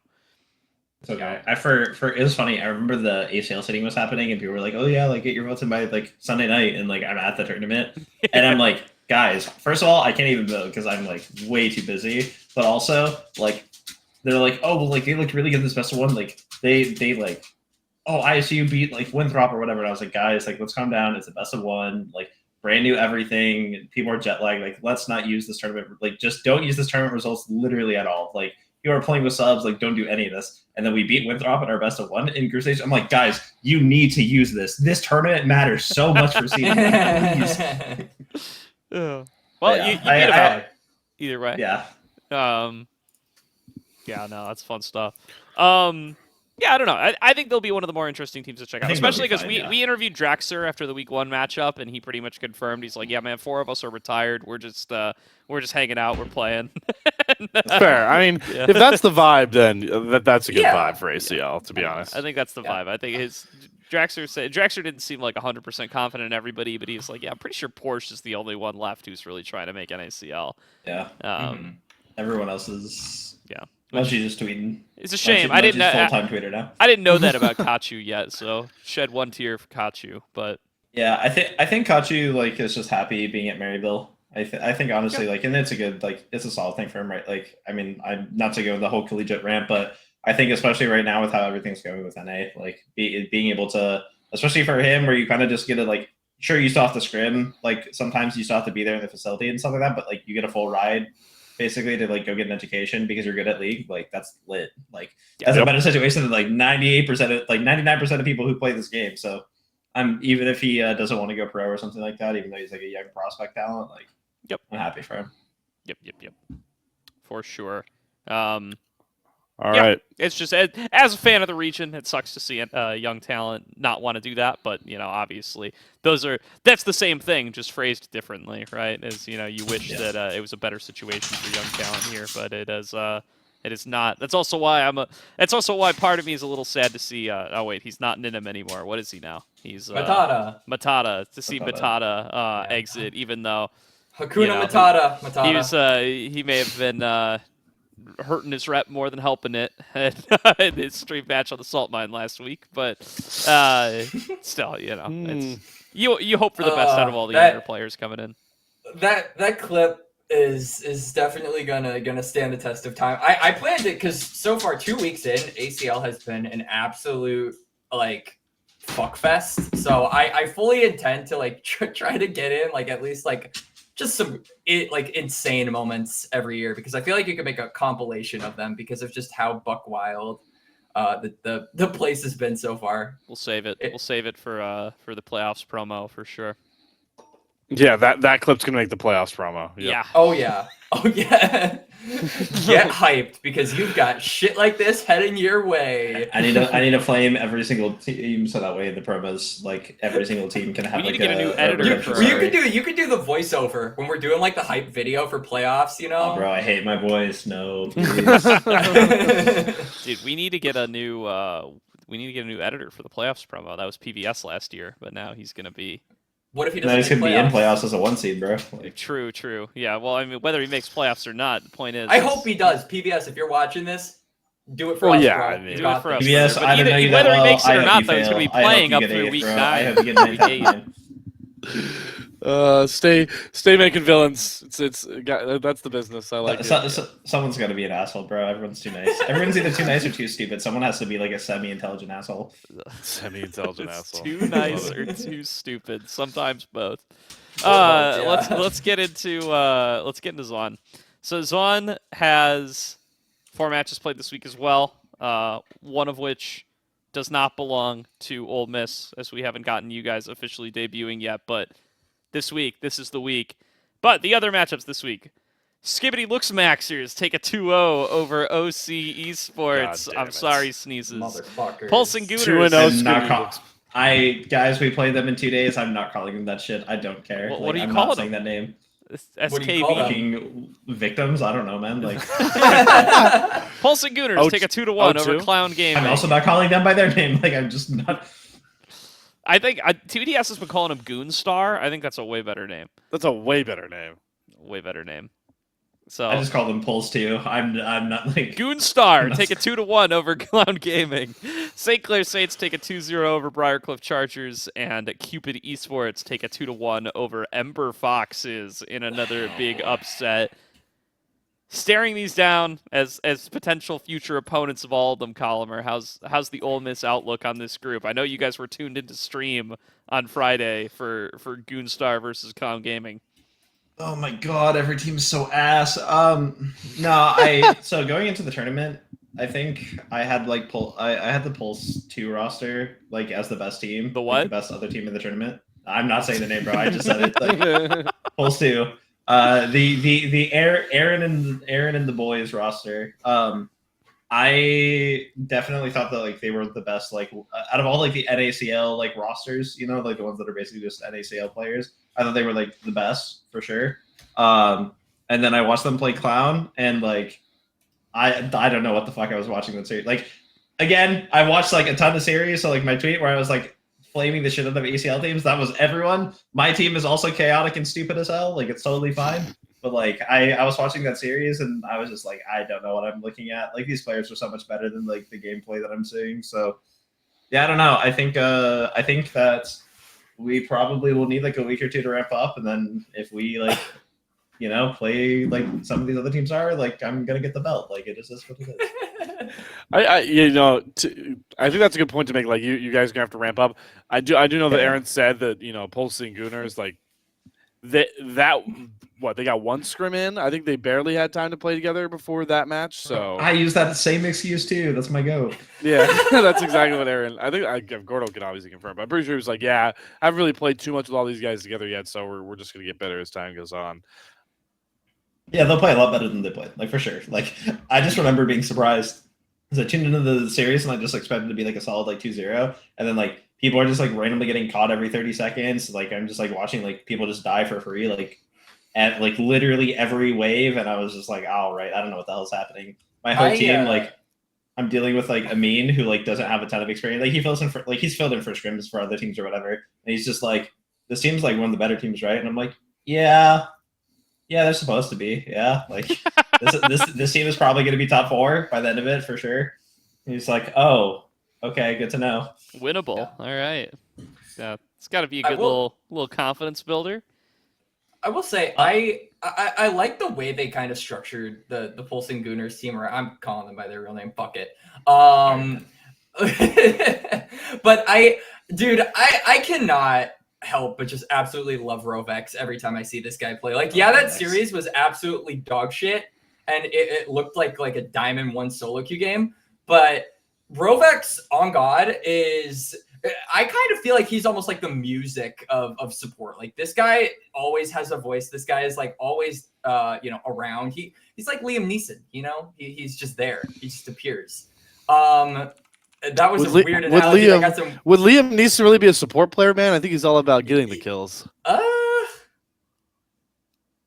It's okay. It was funny. I remember the ACL sitting was happening, and people were like, "Oh yeah, like get your votes in by like Sunday night," and like I'm at the tournament, and I'm like, guys, first of all, I can't even vote because I'm like way too busy. But also, like, they're like, oh, well, like they looked really good in this best of one. Like they like, oh, ISU beat like Winthrop or whatever. And I was like, guys, like let's calm down. It's the best of one. Like brand new everything. People are jet lagged. Like let's not use this tournament. Like just don't use this tournament results literally at all. Like you are playing with subs. Like don't do any of this. And then we beat Winthrop at our best of one in group stage. I'm like, guys, you need to use this. This tournament matters so much for seeding. Please. Well, yeah, you beat him out either way. Yeah. No, that's fun stuff. I don't know. I think they'll be one of the more interesting teams to check out, especially because we interviewed Draxer after the week 1 matchup, and he pretty much confirmed. He's like, "Yeah, man, 4 of us are retired. We're just hanging out. We're playing." That's fair. I mean, if that's the vibe, then that's a good vibe for ACL. To be honest, I think that's the vibe. I think Draxer didn't seem like 100% confident in everybody, but he's like, "Yeah, I'm pretty sure Porsche is the only one left who's really trying to make NACL." Yeah. Everyone else is. Yeah. Munchie's just tweeting. It's a shame. I didn't know. Full-time tweeter now. I didn't know that about Kachu yet, so shed 1 tear for Kachu. But yeah, I think Kachu like is just happy being at Maryville. I think honestly, like, and it's a good it's a solid thing for him, right? Like, I mean, I'm not to go the whole collegiate rant, but I think especially right now with how everything's going with NA, like being able to, especially for him, where you kind of just get to like, sure you still have to scrim, like sometimes you still have to be there in the facility and stuff like that, but like you get a full ride basically to like go get an education because you're good at League. Like that's lit. Like that's a better situation than like 98% of like 99% of people who play this game. So even if he doesn't want to go pro or something like that, even though he's like a young prospect talent, like I'm happy for him. Yep. For sure. All right. It's just as a fan of the region, it sucks to see a young talent not want to do that, but obviously that's the same thing, just phrased differently, right? As you wish that it was a better situation for young talent here, but it is not. That's also why part of me is a little sad to see. Oh wait, he's not Ninim anymore. What is he now? He's Matata. To see Matata exit, even though Hakuna You know, Matata. Matata. He was he may have been hurting his rep more than helping it in his stream match on the salt mine last week, but still, you know, it's you hope for the best out of all the younger players coming in. That clip is definitely gonna stand the test of time. I planned it because so far 2 weeks in, ACL has been an absolute like fuck fest. So I fully intend to like try to get in like at least like just some like insane moments every year, because I feel like you can make a compilation of them because of just how buck wild the place has been so far. We'll save it. We'll save it for the playoffs promo for sure. Yeah, that clip's gonna make the playoffs promo. Yep. Yeah. Oh yeah. Oh yeah. Get hyped because you've got shit like this heading your way. I need to flame every single team so that way the promos like every single team can have. We need like to get a new editor for You could do the voiceover when we're doing like the hype video for playoffs. You know. Oh, bro, I hate my voice. No, please. Dude, we need to get a new editor for the playoffs promo. That was PBS last year, but now he's gonna be. What if he Then doesn't? he's gonna be in playoffs as a 1 seed, bro. Like, True. Yeah. Well, I mean, whether he makes playoffs or not, the point is. I hope he does. PBS, if you're watching this, do it for us. yeah, bro. I mean, do it for us. PBS, But I don't know you that whether well. he makes it I or hope not, you though, he's fail. going to be I hope playing you up get through eighth, week bro. 9. I hope you get an eighth game. Stay making villains. That's the business. I like it. Someone's got to be an asshole, bro. Everyone's too nice. Everyone's either too nice or too stupid. Someone has to be like a semi-intelligent asshole. Semi-intelligent It's asshole. too nice or too stupid. Sometimes both. Yeah. Let's get into Zaun. So Zaun has 4 matches played this week as well. One of which does not belong to Ole Miss, as we haven't gotten you guys officially debuting yet. But this is the week. But the other matchups this week: Skibbity Looks Maxers take a 2-0 over OC Esports. God damn I'm it. sorry, sneezes. Motherfuckers. Pulsing Gooners. 2-0 I'm not Skibbity guys, we played them in 2 days. I'm not calling them that shit. I don't care. What do you I'm call not them? saying that name. What do you call them? Fucking victims. I don't know, man. Like, Pulsing Gooners Oh, take a 2-1 over 2? Clown Gaming. I'm also not calling them by their name. Like, I'm just not. I think TDS has been calling him Goonstar. I think that's a way better name. That's a way better name. Way better name. So I just call them Pulse too. I'm not like Goonstar take a 2-1 over Clown Gaming. St. Clair Saints take a 2-0 over Briarcliff Chargers, and Cupid Esports take a 2-1 over Ember Foxes in another big upset. Staring these down as potential future opponents of all of them, Collamer, how's the Ole Miss outlook on this group? I know you guys were tuned into stream on Friday for Goonstar versus Clown Gaming. Oh my god, every team's so ass. So going into the tournament, I think I had like I had the Pulse 2 roster like as the best team. The what? Like, the best other team in the tournament. I'm not saying the name, bro. I just said it. Like, Pulse 2. The Aaron and the boys roster. I definitely thought that like they were the best like out of all like the NACL like rosters, you know, like the ones that are basically just NACL players. I thought they were like the best for sure. And then I watched them play Clown, and like I don't know what the fuck I was watching that series. Like again, I watched like a ton of series, so like my tweet where I was like flaming the shit out of ACL teams, that was everyone. My team is also chaotic and stupid as hell. Like it's totally fine. But like I was watching that series and I was just like, I don't know what I'm looking at. Like these players are so much better than like the gameplay that I'm seeing. So yeah, I don't know. I think that we probably will need like a week or two to ramp up, and then if we like, you know, play like some of these other teams are, like I'm gonna get the belt. Like it is just what it is. I think that's a good point to make. Like you guys are gonna have to ramp up. I do know that Aaron said that Pulsing Gooners like they got one scrim in. I think they barely had time to play together before that match. So I use that same excuse too. That's my goat. Yeah, that's exactly what Aaron. I think Gordo can obviously confirm, but I'm pretty sure he was like, yeah, I haven't really played too much with all these guys together yet, so we're just gonna get better as time goes on. Yeah, they'll play a lot better than they played, like for sure. Like I just remember being surprised because I tuned into the series and I just expected it to be like a solid like 2-0, and then like people are just like randomly getting caught every 30 seconds. Like I'm just like watching like people just die for free, like at like literally every wave, and I was just like, all right, I don't know what the hell's happening. My whole team, like I'm dealing with like Amin, who like doesn't have a ton of experience. Like he fills in for like he's filled in for scrims for other teams or whatever, and he's just like, this seems like one of the better teams, right? And I'm like, yeah, Yeah, they're supposed to be. Yeah, like this team is probably going to be top 4 by the end of it for sure. He's like, oh, okay, good to know. Winnable. Yeah. All right. Yeah, it's got to be a I good will- little confidence builder. I will say I like the way they kind of structured the Pulsing Gooners team, or I'm calling them by their real name. Fuck it. But I cannot help but just absolutely love Rovex every time I see this guy play. Like, yeah, that Rovex. series was absolutely dog shit, and it looked like a Diamond 1 solo queue game. But Rovex, on God, is... I kind of feel like he's almost like the music of support. Like, this guy always has a voice. This guy is like always around. He's like Liam Neeson, he's just there. He just appears. That was a weird analogy. Would Liam Neeson really be a support player, man? I think he's all about getting the kills.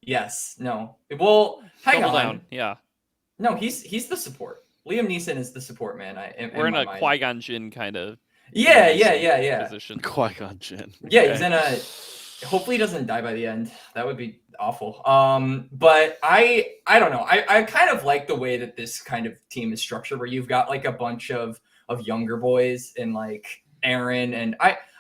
Yes. No. Well, hang Double on. down. Yeah. No, he's the support. Liam Neeson is the support man. We're in my a mind. Qui-Gon Jinn kind of Yeah. position. Qui-Gon Jinn. Yeah, Okay. he's in a... Hopefully he doesn't die by the end. That would be awful. But I don't know. I kind of like the way that this kind of team is structured, where you've got like a bunch of younger boys and like Aaron, and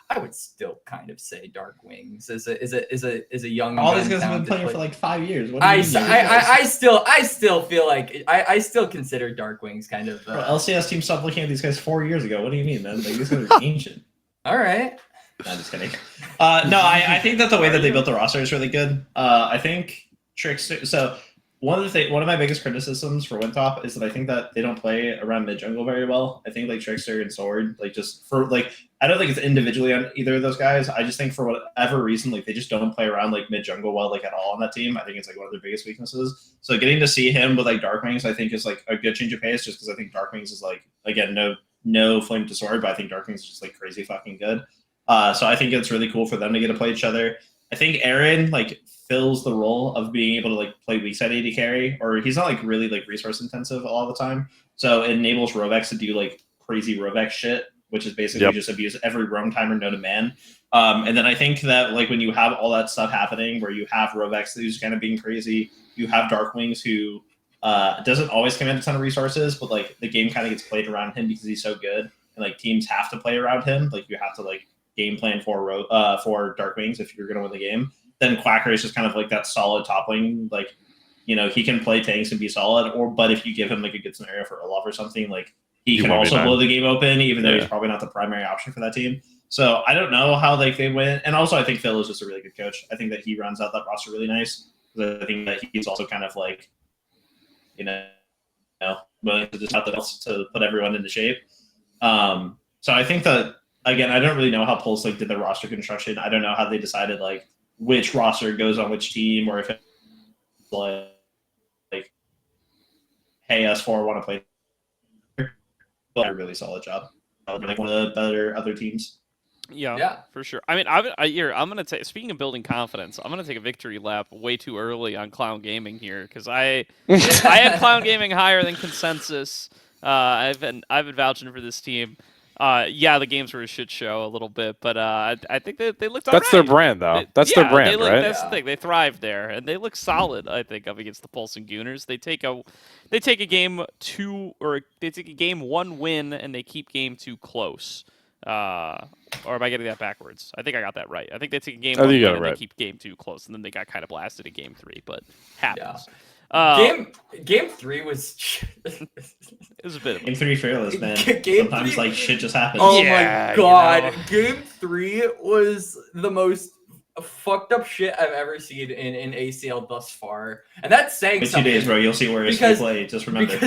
I would still kind of say Dark Wings is a young... All these guys have been playing for like 5 years. What do you mean, I still feel like I still consider Dark Wings kind of... Bro, LCS team stopped looking at these guys 4 years ago. What do you mean, man? Like, these guys are ancient. All right. No, I'm just kidding. No, I think that the way that they built the roster is really good. I think Trickster... So one of my biggest criticisms for Wintop is that I think that they don't play around mid jungle very well. I think like Trickster and Sword, like just for like... I don't think it's individually on either of those guys. I just think for whatever reason, like they just don't play around like mid jungle well, like at all on that team. I think it's like one of their biggest weaknesses. So getting to see him with like Darkwings, I think is like a good change of pace, just because I think Darkwings is like, again, no flame to Sword, but I think Darkwings is just like crazy fucking good. So I think it's really cool for them to get to play each other. I think Aaron like fills the role of being able to like play weak side AD carry, or he's not like really like resource intensive all the time. So it enables Rovex to do like crazy Rovex shit, which is basically just abuse every roam timer known to man. And then I think that like when you have all that stuff happening, where you have Rovex who's kind of being crazy, you have Darkwings who doesn't always command a ton of resources, but like the game kind of gets played around him because he's so good, and like teams have to play around him. Like you have to like game plan for Darkwings if you're gonna win the game. Then Quacker is just kind of like that solid top lane. Like, he can play tanks and be solid, but if you give him like a good scenario for Olaf or something, like he can also blow the game open, even though he's probably not the primary option for that team. So I don't know how like they win. And also I think Phil is just a really good coach. I think that he runs out that roster really nice. I think that he's also kind of like, willing to just have the belts to put everyone into shape. So I think that, again, I don't really know how Pulse like did the roster construction. I don't know how they decided like which roster goes on which team, or if it's like hey, S4 want to play. But a really solid job. Like one of the better other teams. Yeah, for sure. I mean, I'm gonna take. Speaking of building confidence, I'm gonna take a victory lap way too early on Clown Gaming here, because I had Clown Gaming higher than consensus. I've been vouching for this team. Yeah, the games were a shit show a little bit, but I think that they looked. That's their brand, though. That's their brand, right? That's the thing. They thrive there, and they look solid. I think up against the Pulsing Gooners, they take a game 2, or they take a game 1 win, and they keep game 2 close. Or am I getting that backwards? I think I got that right. I think they take a game 1 win and they keep game 2 close, and then they got kind of blasted at game 3, but happens. Yeah. Game 3 was... it was a bit of Game 3 fearless, man. Sometimes 3... like shit just happens. Oh my god. Game 3 was the most fucked up shit I've ever seen in ACL thus far. And that's saying Wait something. 2 days, bro. You'll see where it's going to play. Just remember.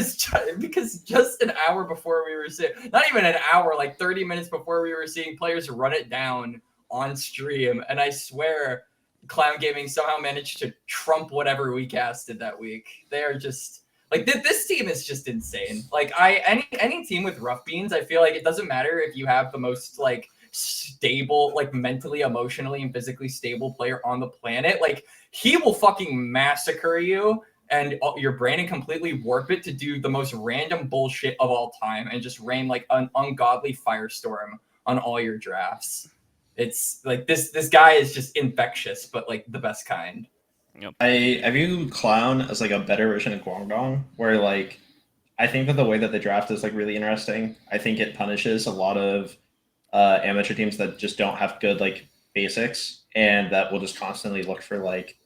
Because just an hour before we were seeing... Not even an hour, like 30 minutes before we were seeing players run it down on stream. And I swear... Clown Gaming somehow managed to trump whatever we casted that week. They are just like this team is just insane. Like any team with rough beans, I feel like it doesn't matter if you have the most like stable, like mentally, emotionally, and physically stable player on the planet. Like he will fucking massacre you and your brain and completely warp it to do the most random bullshit of all time and just rain like an ungodly firestorm on all your drafts. It's like this guy is just infectious, but like the best kind. I view Clown as like a better version of Guangdong, where like I think that the way that they draft is like really interesting. I think it punishes a lot of amateur teams that just don't have good like basics and that will just constantly look for like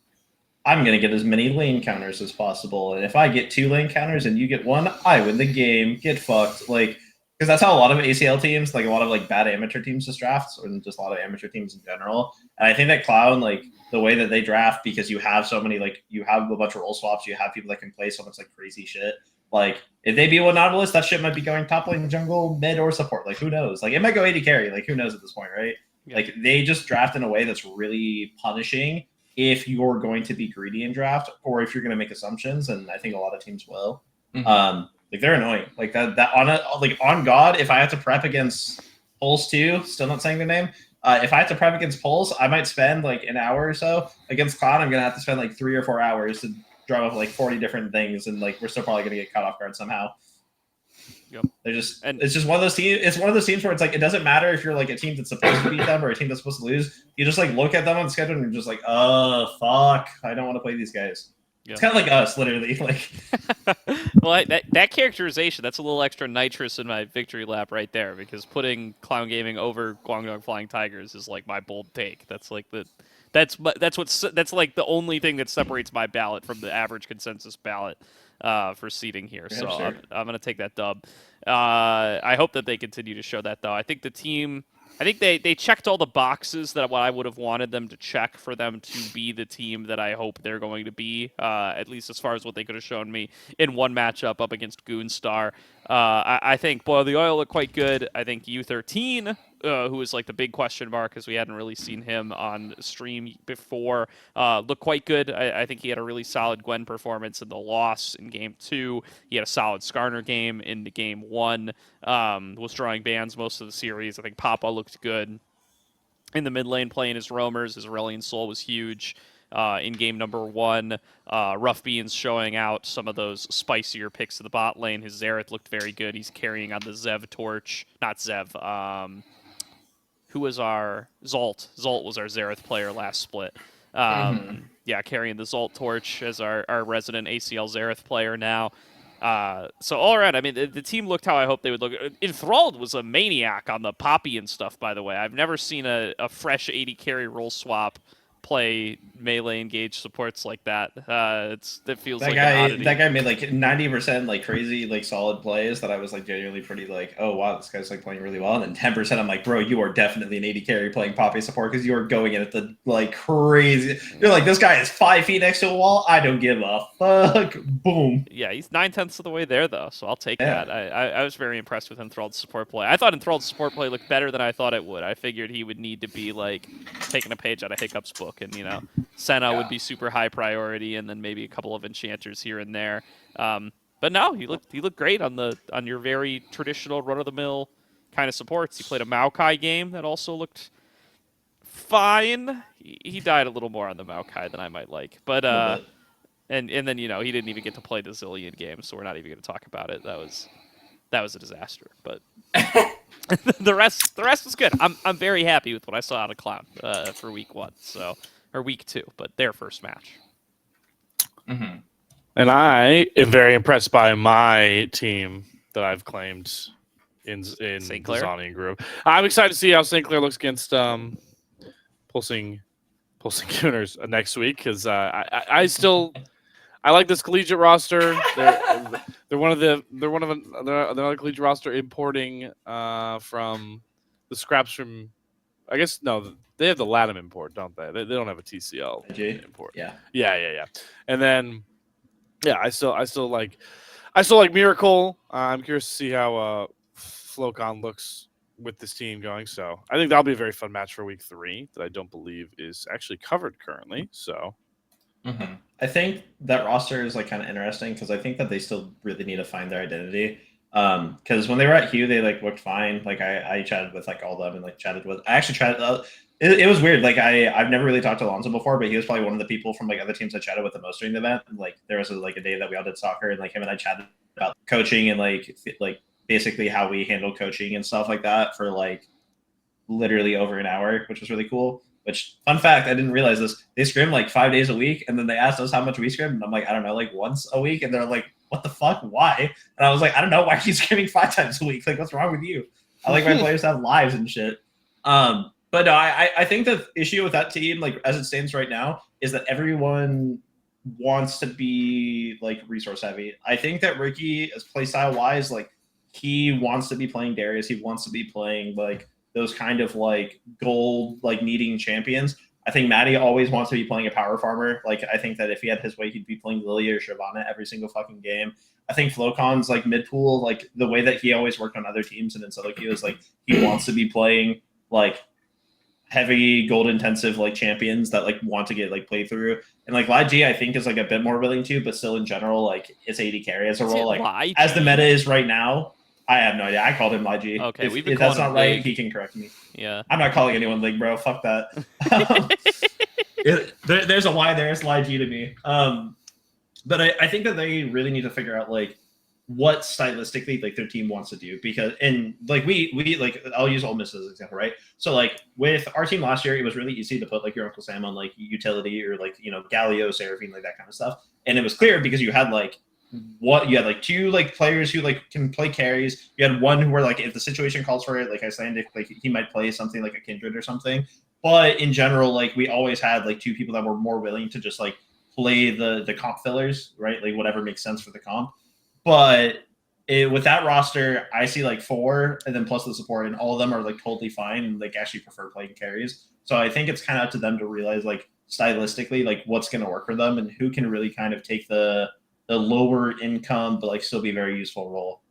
I'm gonna get as many lane counters as possible, and if I get 2 lane counters and you get 1, I win the game. Get fucked, like because that's how a lot of ACL teams, like a lot of like bad amateur teams, just drafts, or just a lot of amateur teams in general. And I think that Cloud, like the way that they draft, because you have so many, like you have a bunch of role swaps, you have people that can play so much like crazy shit. Like if they beat one Nautilus, that shit might be going top lane, jungle, mid, or support. Like who knows? Like it might go AD carry. Like who knows at this point, right? Yeah. Like they just draft in a way that's really punishing if you're going to be greedy in draft or if you're going to make assumptions, and I think a lot of teams will. Like they're annoying. Like that on a like on God, if I have to prep against Pulse 2, still not saying the name. If I have to prep against Pulse, I might spend like an hour or so. Against Cloud, I'm gonna have to spend like 3 or 4 hours to draw up like 40 different things, and like we're still probably gonna get caught off guard somehow. Yep. They're just it's just one of those teams. It's one of those teams where it's like it doesn't matter if you're like a team that's supposed to beat them or a team that's supposed to lose. You just like look at them on the schedule and you're just like, oh fuck, I don't want to play these guys. Yeah. It's kind of like us, literally. Like, well, that characterization, that's a little extra nitrous in my victory lap right there, because putting Clown Gaming over Guangdong Flying Tigers is like my bold take. That's like that's like the only thing that separates my ballot from the average consensus ballot for seeding here. Yeah, so sure. I'm gonna take that dub. I hope that they continue to show that, though. I think the team. I think they checked all the boxes that what I would have wanted them to check for them to be the team that I hope they're going to be, at least as far as what they could have shown me in one matchup up against Goonstar. I think Boil the Oil looked quite good. I think U13, who is like the big question mark because we hadn't really seen him on stream before, looked quite good. I think he had a really solid Gwen performance in the loss in Game 2. He had a solid Skarner game in the Game 1. Was drawing bans most of the series. I think Papa looked good. In the mid lane playing his roamers, his Aurelion Soul was huge. In game number 1, Rough Beans showing out some of those spicier picks of the bot lane. His Xerath looked very good. He's carrying on the Zev torch. Not Zev. Who was our... Zolt. Zolt was our Xerath player last split. Yeah, carrying the Zolt torch as our resident ACL Xerath player now. So all around, I mean, the team looked how I hoped they would look. Enthralled was a maniac on the Poppy and stuff, by the way. I've never seen a fresh 80 carry roll swap play melee engage supports like that. That feels that like guy, an oddity. that guy made like 90% like crazy like solid plays that I was like genuinely pretty like, oh wow, this guy's like playing really well. And then 10% I'm like, bro, you are definitely an 80 carry playing Poppy support because you are going in at the like crazy. You're like, this guy is 5 feet next to a wall. I don't give a fuck. Boom. Yeah, he's 9/10 of the way there though, so I'll take Yeah. that. I was very impressed with Enthralled's support play. I thought Enthralled's support play looked better than I thought it would. I figured he would need to be like taking a page out of Hiccup's book, and Senna would be super high priority, and then maybe a couple of enchanters here and there. But no, he looked great on your very traditional run of the mill kind of supports. He played a Maokai game that also looked fine. He died a little more on the Maokai than I might like, but and then he didn't even get to play the Zillion game, so we're not even going to talk about it. That was a disaster, but. the rest was good. I'm very happy with what I saw out of Clown for week 1, or week 2, but their first match. Mm-hmm. And I am very impressed by my team that I've claimed in the Zaun Group. I'm excited to see how St. Clair looks against Pulsing Gooners next week, because I like this collegiate roster. They're another collegiate roster importing from the scraps from. I guess no, they have the Latam import, don't they? They don't have a TCL import. Yeah. And then I still like Miracle. I'm curious to see how Flocon looks with this team going. So I think that'll be a very fun match for week 3 that I don't believe is actually covered currently. So. Mm-hmm. I think that roster is like kind of interesting because I think that they still really need to find their identity. Because when they were at Hugh, they like looked fine. Like I chatted with like all of them and like I actually chatted. It was weird. Like I've never really talked to Alonso before, but he was probably one of the people from like other teams I chatted with the most during the event. And, like there was a day that we all did soccer, and like him and I chatted about coaching and like basically how we handle coaching and stuff like that for like literally over an hour, which was really cool. which, fun fact, I didn't realize this. They scrim like 5 days a week, and then they asked us how much we scrim, and I'm like, I don't know, like once a week, and they're like, what the fuck? Why? And I was like, I don't know, why are you scrimming 5 times a week? Like, what's wrong with you? I like my players to have lives and shit. But no, I think the issue with that team, like as it stands right now, is that everyone wants to be like resource heavy. I think that Ricky, as playstyle wise, like he wants to be playing Darius. He wants to be playing like those kind of like gold like needing champions. I think Maddie always wants to be playing a power farmer. Like I think that if he had his way, he'd be playing Lilia or Shyvana every single fucking game. I think Flocon's like mid pool, like the way that he always worked on other teams and in solo queue is like he wants to be playing like heavy gold intensive like champions that like want to get like playthrough. And like Lai I think is like a bit more willing to, but still in general, like it's AD carry as a role. Like as the meta is right now, I have no idea. I called him Lai. Okay, if that's not right, he can correct me. Yeah. I'm not calling anyone Lig, bro. Fuck that. There's a Y there. It's Lai to me. But I think that they really need to figure out like what stylistically like their team wants to do, because and like we like I'll use Ole Miss as an example, right? So like with our team last year, it was really easy to put like your Uncle Sam on like utility or like, you know, Galio, Seraphine, like that kind of stuff. And it was clear because you had like like 2 like players who like can play carries. You had one who were like, if the situation calls for it, like Icelandic, like he might play something like a Kindred or something. But in general, like we always had like 2 people that were more willing to just like play the comp fillers, right? Like whatever makes sense for the comp. But with that roster, I see like 4 and then plus the support, and all of them are like totally fine and like actually prefer playing carries. So I think it's kind of up to them to realize like stylistically like what's going to work for them and who can really kind of take the lower income but like still be very useful role.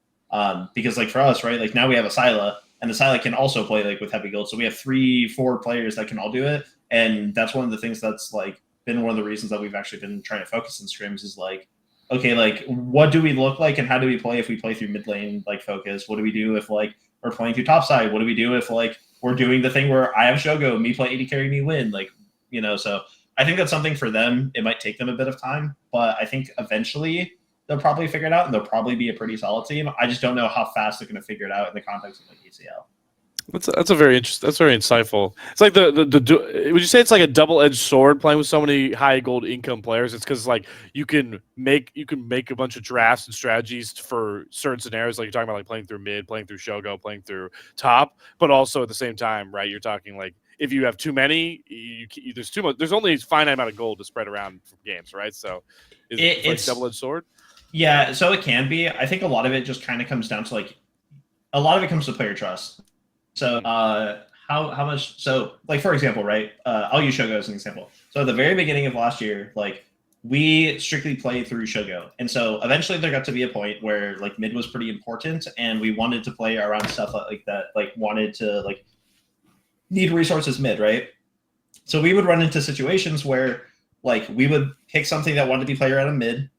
Because like for us, right, like now we have a Syla, and the Syla can also play like with heavy gold. So we have 3-4 players that can all do it, and that's one of the things that's like been one of the reasons that we've actually been trying to focus in scrims is like, okay, like what do we look like and how do we play if we play through mid lane like focus? What do we do if like we're playing through top side? What do we do if like we're doing the thing where I have Shogo, me play AD carry, me win? Like, you know, so I think that's something for them. It might take them a bit of time, but I think eventually they'll probably figure it out and they'll probably be a pretty solid team. I just don't know how fast they're going to figure it out in the context of like ACL. That's a very interesting. That's very insightful. It's like would you say it's like a double-edged sword playing with so many high gold income players? It's because like you can make a bunch of drafts and strategies for certain scenarios, like you're talking about, like playing through mid, playing through Shogo, playing through top, but also at the same time, right? You're talking like if you have too many, there's too much. There's only a finite amount of gold to spread around from games, right? So it's like double-edged sword. Yeah, so it can be. I think a lot of it just kind of comes down to like a lot of it comes to player trust. So how much, so like for example, right, I'll use Shogo as an example. So at the very beginning of last year, like we strictly played through Shogo, and so eventually there got to be a point where like mid was pretty important and we wanted to play around stuff like that, like wanted to like need resources mid, right? So we would run into situations where like we would pick something that wanted to be played around a mid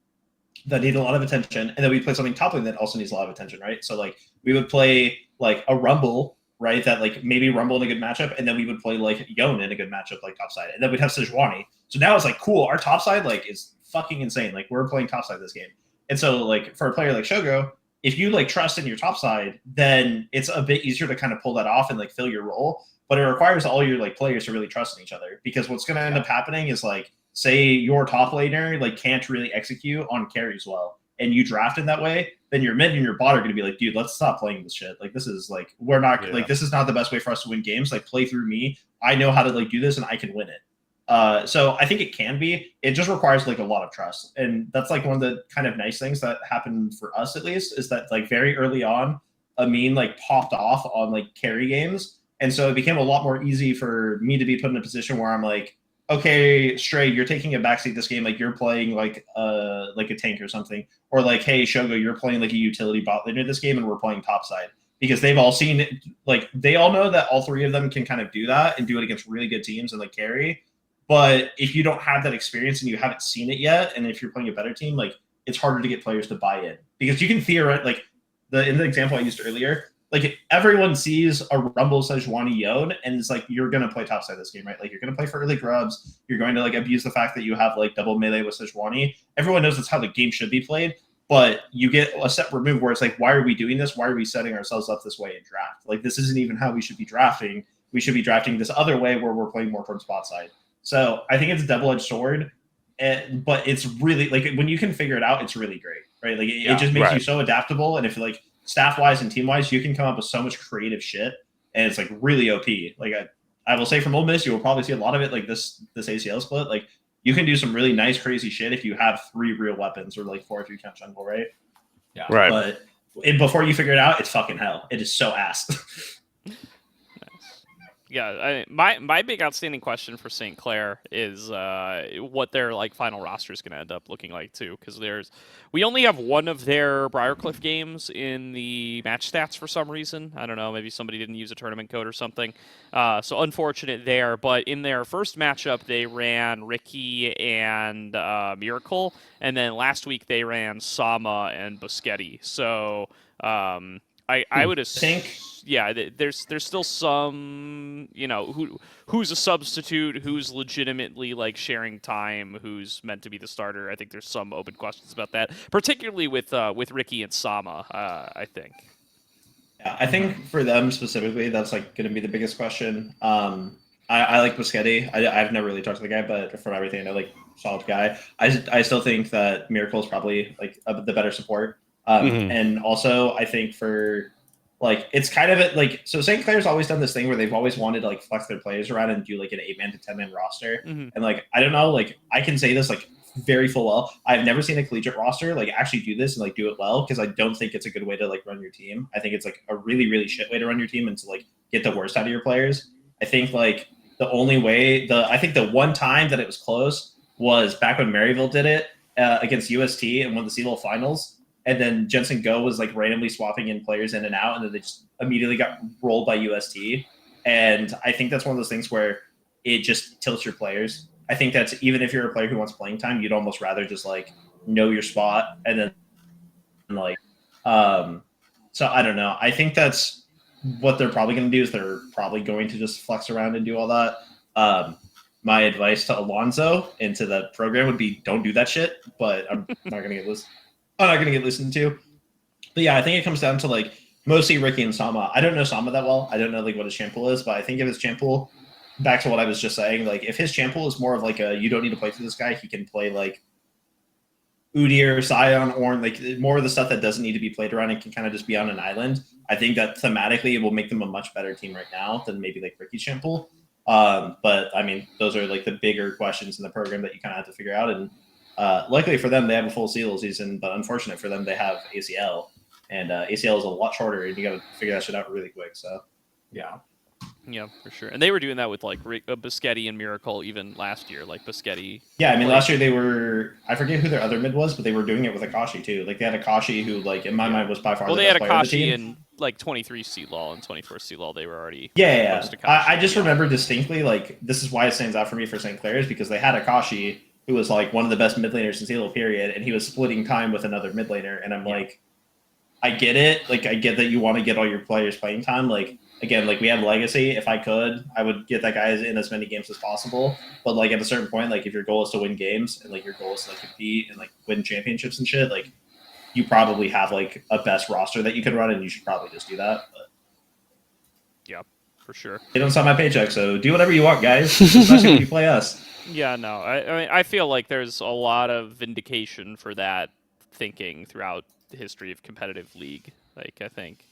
that needed a lot of attention, and then we'd play something top lane that also needs a lot of attention, right? So like we would play like a Rumble, right? That like maybe Rumble in a good matchup, and then we would play like Yone in a good matchup, like top side, and then we'd have Sejuani. So now it's like cool. Our top side like is fucking insane. Like we're playing top side this game, and so like for a player like Shogo, if you like trust in your top side, then it's a bit easier to kind of pull that off and like fill your role. But it requires all your like players to really trust in each other, because what's going to end up happening is like say your top laner like can't really execute on carries well, and you draft in that way, then your mid and your bot are going to be like, dude, let's stop playing this shit. Like, this is like, we're not like, this is not the best way for us to win games. Like, play through me. I know how to like do this and I can win it. So I think it can be, it just requires like a lot of trust. And that's like one of the kind of nice things that happened for us, at least, is that like very early on, Amin like popped off on like carry games. And so it became a lot more easy for me to be put in a position where I'm like, okay, Stray, you're taking a backseat this game. Like you're playing like a tank or something, or like, hey, Shogo, you're playing like a utility bot laner this game, and we're playing topside, because they've all seen it. Like they all know that all three of them can kind of do that and do it against really good teams and like carry. But if you don't have that experience and you haven't seen it yet, and if you're playing a better team, like it's harder to get players to buy in, because you can theoretically, like in the example I used earlier, like everyone sees a Rumble Sejuani Yone, and it's like, you're going to play topside this game, right? Like you're going to play for early grubs. You're going to like abuse the fact that you have like double melee with Sejuani. Everyone knows that's how the game should be played, but you get a step removed where it's like, why are we doing this? Why are we setting ourselves up this way in draft? Like this isn't even how we should be drafting. we should be drafting this other way where we're playing more towards bot side. So I think it's a double-edged sword, but it's really like when you can figure it out, it's really great, right? Like it just makes you so adaptable, and if like staff-wise and team-wise, you can come up with so much creative shit, and it's like really OP. Like I will say from Ole Miss, you will probably see a lot of it like this ACL split. Like you can do some really nice, crazy shit if you have 3 real weapons, or like 4 if you count jungle, right? Yeah. Right. But before you figure it out, it's fucking hell. It is so ass. Yeah, my big outstanding question for St. Clair is what their like final roster is going to end up looking like too, because we only have one of their Briarcliff games in the match stats for some reason. I don't know, maybe somebody didn't use a tournament code or something. So unfortunate there. But in their first matchup, they ran Ricky and Miracle, and then last week they ran Sama and Boschetti. So I would think. Yeah, there's still some, who's a substitute, who's legitimately like sharing time, who's meant to be the starter. I think there's some open questions about that, particularly with Ricky and Sama. I think. Yeah, I think for them specifically, that's like going to be the biggest question. I like Boschetti. I've never really talked to the guy, but from everything I know, like solid guy. I still think that Miracle is probably like the better support, and also I think for. Like it's kind of like so St. Clair's always done this thing where they've always wanted to like flex their players around and do like an 8-man to 10-man roster. And like I don't know, like I can say this like very full well. I've never seen a collegiate roster like actually do this and like do it well, because I don't think it's a good way to like run your team. I think it's like a really, really shit way to run your team and to like get the worst out of your players. I think like the only way I think the one time that it was close was back when Maryville did it against UST and won the C-Level finals. And then Jensen Go was like randomly swapping in players in and out, and then they just immediately got rolled by UST. And I think that's one of those things where it just tilts your players. I think that's even if you're a player who wants playing time, you'd almost rather just like know your spot and then like so I don't know. I think that's what they're probably going to do is they're probably going to just flex around and do all that. My advice to Alonzo and to the program would be don't do that shit, but I'm not going to get listened. I'm not going to get listened to. But yeah, I think it comes down to like mostly Ricky and Sama. I don't know Sama that well. I don't know like what his champ pool is, but I think if his champ pool, back to what I was just saying, like if his champ pool is more of like a you don't need to play for this guy, he can play like Udyr, Scion, Ornn, like more of the stuff that doesn't need to be played around and can kind of just be on an island. I think that thematically it will make them a much better team right now than maybe like Ricky's champ pool. But I mean, those are like the bigger questions in the program that you kind of have to figure out. And luckily for them, they have a full CLO season, but unfortunate for them, they have ACL, and ACL is a lot shorter, and you got to figure that shit out really quick. So, yeah, for sure. And they were doing that with like Boschetti and Miracle even last year, like Boschetti. Yeah, I mean, last year they were. I forget who their other mid was, but they were doing it with Akashi too. Like they had Akashi, who like in my mind was by far the best player on the team. Well, they had Akashi in like 23 C-Law and 24 C-Law. They were already. Yeah. I just remember distinctly, like this is why it stands out for me for St. Clair's, because they had Akashi, who was like one of the best mid laners in CLO period, and he was splitting time with another mid laner. And I'm like, I get it. Like, I get that you want to get all your players playing time. Like, again, like we have Legacy. If I could, I would get that guy in as many games as possible. But like at a certain point, like if your goal is to win games and like your goal is to like compete and like win championships and shit, like you probably have like a best roster that you could run, and you should probably just do that. But yeah, for sure. They don't sign my paycheck, so do whatever you want, guys. Especially if you play us. Yeah, no, I mean, I feel like there's a lot of vindication for that thinking throughout the history of competitive league. Like, I think,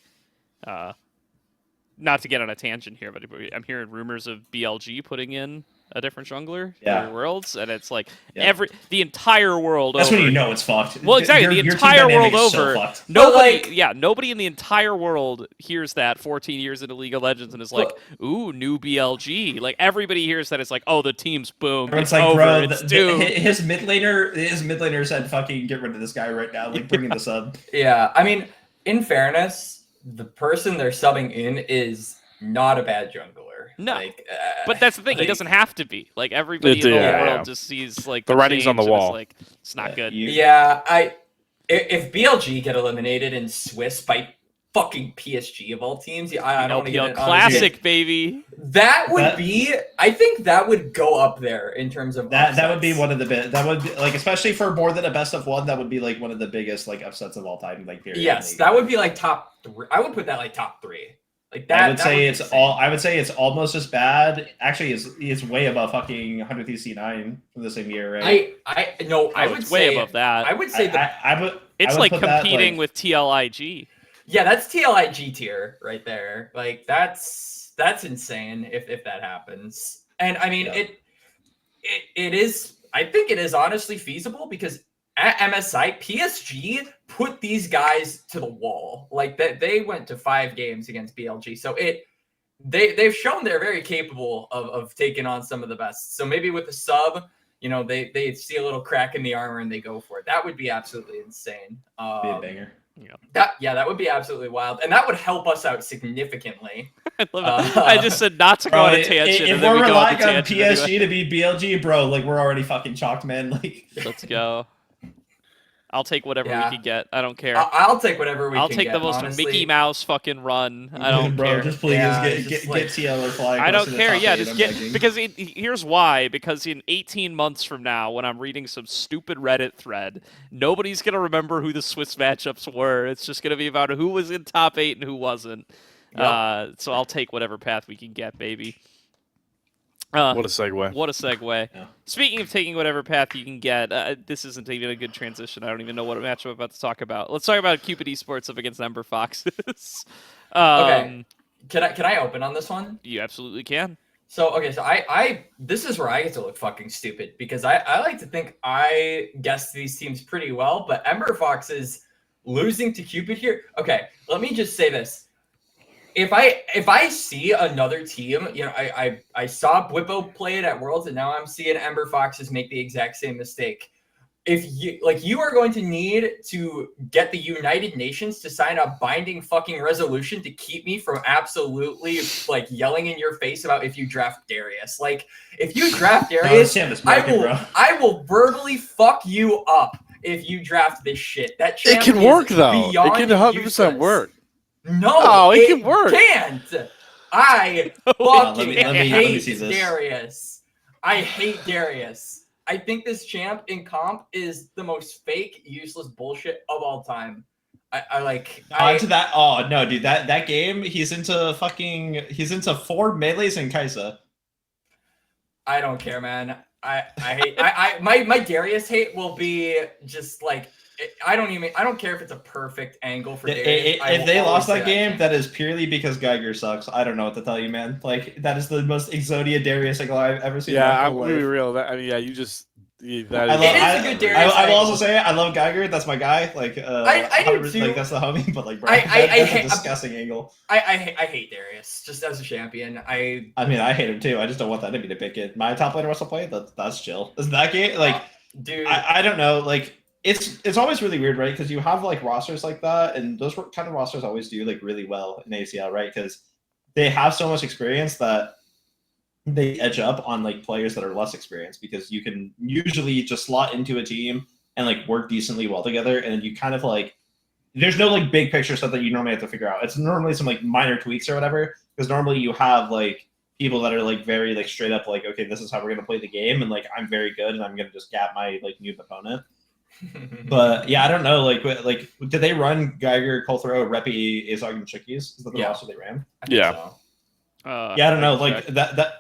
not to get on a tangent here, but I'm hearing rumors of BLG putting in a different jungler for Worlds, and it's like the entire world That's over. when you know it's fucked. Well, exactly, the entire world over. So Nobody in the entire world hears that 14 years into League of Legends and is like, ooh, new BLG. Like everybody hears that, it's like, oh, the team's boom. It's like, over. Bro, it's doomed. His mid laner said, fucking get rid of this guy right now. Like, bring in the sub. Yeah, I mean, in fairness, the person they're subbing in is not a bad jungler. No, like, but that's the thing. He doesn't have to be. Like everybody in the whole world just sees like the writing's on the wall. Like it's not good. If BLG get eliminated in Swiss by fucking PSG of all teams, I don't even. Classic, baby. That would be. I think that would go up there in terms of that. That would be one of the that would be, like, especially for more than a best of one. That would be like one of the biggest like upsets of all time. Like period. Yes, that would be like top 3. I would put that like top 3. Like that. I would that say be it's insane. I would say it's almost as bad. Actually, it's way above fucking 100 C9 from the same year, right? I would it's say way above that. I would say It's I would like put that, competing like- with TLIG. yeah, that's TLIG tier right there. Like that's insane if that happens. And I mean Yeah. it is. I think it is honestly feasible because at MSI, PSG put these guys to the wall. Like that, they went to 5 games against BLG. So they've shown they're very capable of taking on some of the best. So maybe with the sub, you know, they see a little crack in the armor and they go for it. That would be absolutely insane. Be a banger. That would be absolutely wild, and that would help us out significantly. I love it. I just said not to go on a tangent. If and then we're we go on the relying on tangent PSG anyway. to beat BLG, bro, like we're already fucking chalked, man. Like, Let's go. I'll take whatever Yeah. we can get. I don't care. I'll take whatever we I'll can take get, the most honestly. Mickey Mouse fucking run. I don't bro, care. just please Yeah, get just like- TL or fly. I close don't to the care. top Yeah, 8, just I'm get begging. because here's why. Because in 18 months from now, when I'm reading some stupid Reddit thread, nobody's gonna remember who the Swiss matchups were. It's just gonna be about who was in top 8 and who wasn't. Yep. So I'll take whatever path we can get, baby. What a segue. What a segue. Yeah. Speaking of taking whatever path you can get, this isn't even a good transition. I don't even know what match I'm about to talk about. Let's talk about Cupid Esports up against Ember Foxes. Okay. Can I open on this one? You absolutely can. So I this is where I get to look fucking stupid because I like to think I guessed these teams pretty well, but Ember Fox is losing to Cupid here. Okay, let me just say this. If I see another team, you know, I saw Bwippo play it at Worlds, and now I'm seeing Ember Foxes make the exact same mistake. If you are going to need to get the United Nations to sign a binding fucking resolution to keep me from absolutely like yelling in your face about if you draft Darius. Like if you draft Darius, champ is broken, bro. I will verbally fuck you up if you draft this shit. That It champ can is work though. It beyond can 100% useless. work. No, Oh, it can work. Can't. I Hold fucking let me hate see this. Darius. I hate Darius. I think this champ in comp is the most fake, useless bullshit of all time. To that. Oh no, dude, that game, he's into 4 melees and Kaisa. I don't care, man. I hate my Darius hate will be just like I don't care if it's a perfect angle for Darius. If they lost that game, that is purely because Geiger sucks. I don't know what to tell you, man. Like that is the most Exodia Darius angle I've ever seen. Yeah, in I'm my gonna be whole life. real. That, I mean, yeah, you just that I is. love, It is a good Darius I will also angle. say I love Geiger. That's my guy. Like I do 100%, too. like that's the homie. But like, bro, I that's hate- a disgusting angle. I hate Darius just as a champion. I mean, I hate him too. I just don't want that enemy to pick it. My top laner Russell play. That's chill. Is that game like? Dude, I don't know. Like it's always really weird, right? Because you have like rosters like that, and those kind of rosters always do like really well in ACL, right? Because they have so much experience that they edge up on like players that are less experienced because you can usually just slot into a team and like work decently well together, and you kind of like there's no like big picture stuff that you normally have to figure out. It's normally some like minor tweaks or whatever, because normally you have like people that are like very like straight up like, okay, this is how we're gonna play the game, and like I'm very good and I'm gonna just gap my like new opponent. But yeah, I don't know. Like did they run Geiger, Colthrow, Reppy, Azog, and Chickies? Is that the Yeah. roster they ran? I think Yeah. so. Yeah, I don't know. Like that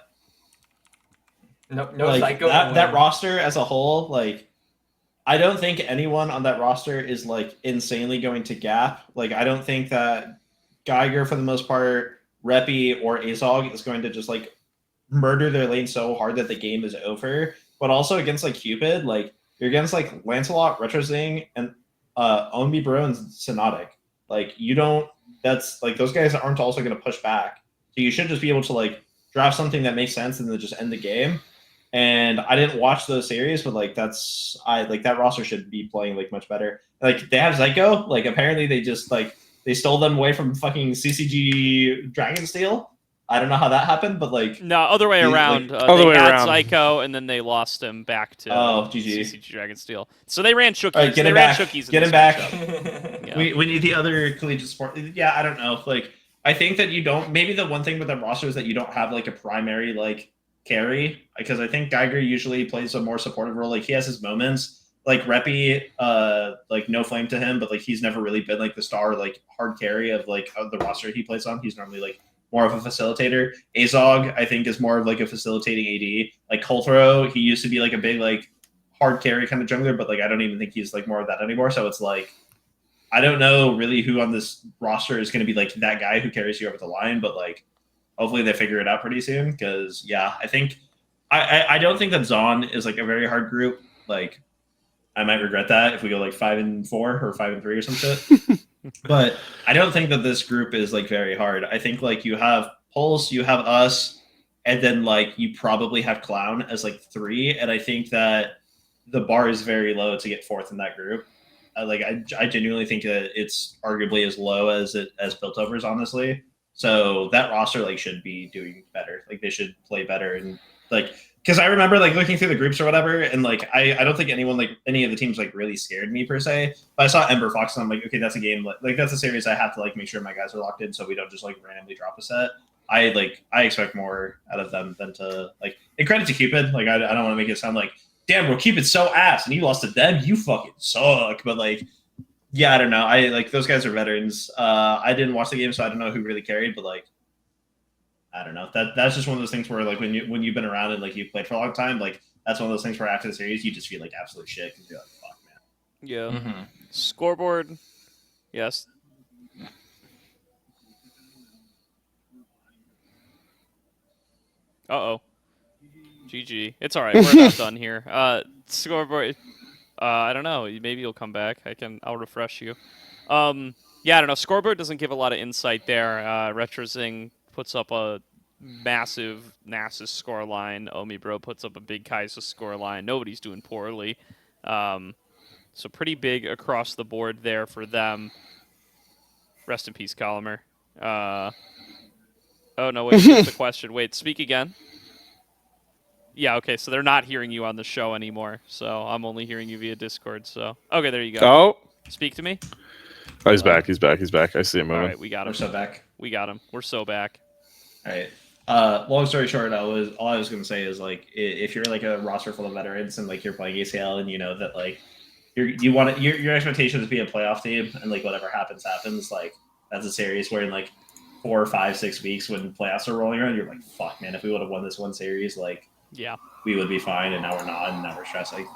No like psycho. that roster as a whole, like I don't think anyone on that roster is like insanely going to gap. Like I don't think that Geiger for the most part, Reppy or Azog is going to just like murder their lane so hard that the game is over. But also against like Cupid, like you're against like Lancelot, Retrozing, and Onmi Bro and Sonotic. Like you don't that's like those guys aren't also gonna push back. So you should just be able to like draft something that makes sense and then just end the game. And I didn't watch those series, but like that roster should be playing like much better. Like they have Zyko, like apparently they just like they stole them away from fucking CCG Dragonsteel. I don't know how that happened, but like No, other way Like- around. Other they way had around. Psycho, and then they lost him back to GG. CCG Dragonsteel. So they ran Chookies. All right, get they him ran back. Chookies in Get this him back. matchup. Yeah. we need the other collegiate sport. Yeah, I don't know. Like I think that you don't. Maybe the one thing with the roster is that you don't have like a primary like carry, because I think Geiger usually plays a more supportive role. Like he has his moments, like Reppy, like no flame to him, but like he's never really been like the star, like hard carry of like of the roster he plays on. He's normally like more of a facilitator. Azog, I think, is more of like a facilitating AD. Like Coltro, he used to be like a big like hard carry kind of jungler, but like I don't even think he's like more of that anymore. So it's like I don't know really who on this roster is going to be like that guy who carries you over the line, but like hopefully they figure it out pretty soon. Because yeah, I think I don't think that Zaun is like a very hard group. Like I might regret that if we go like 5-4 or 5-3 or some shit. But I don't think that this group is like very hard. I think like you have Pulse, you have us, and then like you probably have Clown as like 3. And I think that the bar is very low to get 4th in that group. Like I genuinely think that it's arguably as low as Piltover's, honestly. So that roster like should be doing better. Like they should play better and like. Because I remember like looking through the groups or whatever, and like I don't think anyone like any of the teams like really scared me per se. But I saw Ember Fox and I'm like, okay, that's a game like that's a series I have to like make sure my guys are locked in so we don't just like randomly drop a set. I expect more out of them than to like. And credit to Cupid, like I don't want to make it sound like damn bro, Cupid's so ass and you lost to them, you fucking suck. But like, yeah, I don't know. I like those guys are veterans. I didn't watch the game, so I don't know who really carried, but like. I don't know. That's just one of those things where like when you've been around and like you've played for a long time, like that's one of those things where after the series you just feel like absolute shit because you're like, fuck, man. Yeah. Mm-hmm. Scoreboard. Yes. Uh-oh. GG. It's all right. We're not done here. Scoreboard. I don't know. Maybe you'll come back. I'll refresh you. Yeah, I don't know. Scoreboard doesn't give a lot of insight there. Retrozing puts up a massive Nasus score line. Omi Bro puts up a big Kai'Sa score line. Nobody's doing poorly. So pretty big across the board there for them. Rest in peace, Collamer. Oh, no, wait. That's the question. Wait, speak again. Yeah, okay, so they're not hearing you on the show anymore. So I'm only hearing you via Discord. So okay, there you go. Oh, Speak to me. oh, he's back. He's back. He's back. I see him All moving. right, we got him. We're so back. We got him. We're so back. All right. Long story short, all I was gonna say is like if you're like a roster full of veterans and like you're playing ACL and you know that like your expectation is to be a playoff team and like whatever happens. Like that's a series where in like 4, 5, 6 weeks when playoffs are rolling around, you're like, fuck man, if we would have won this one series, like Yeah. we would be fine, and now we're not, and now we're stressing.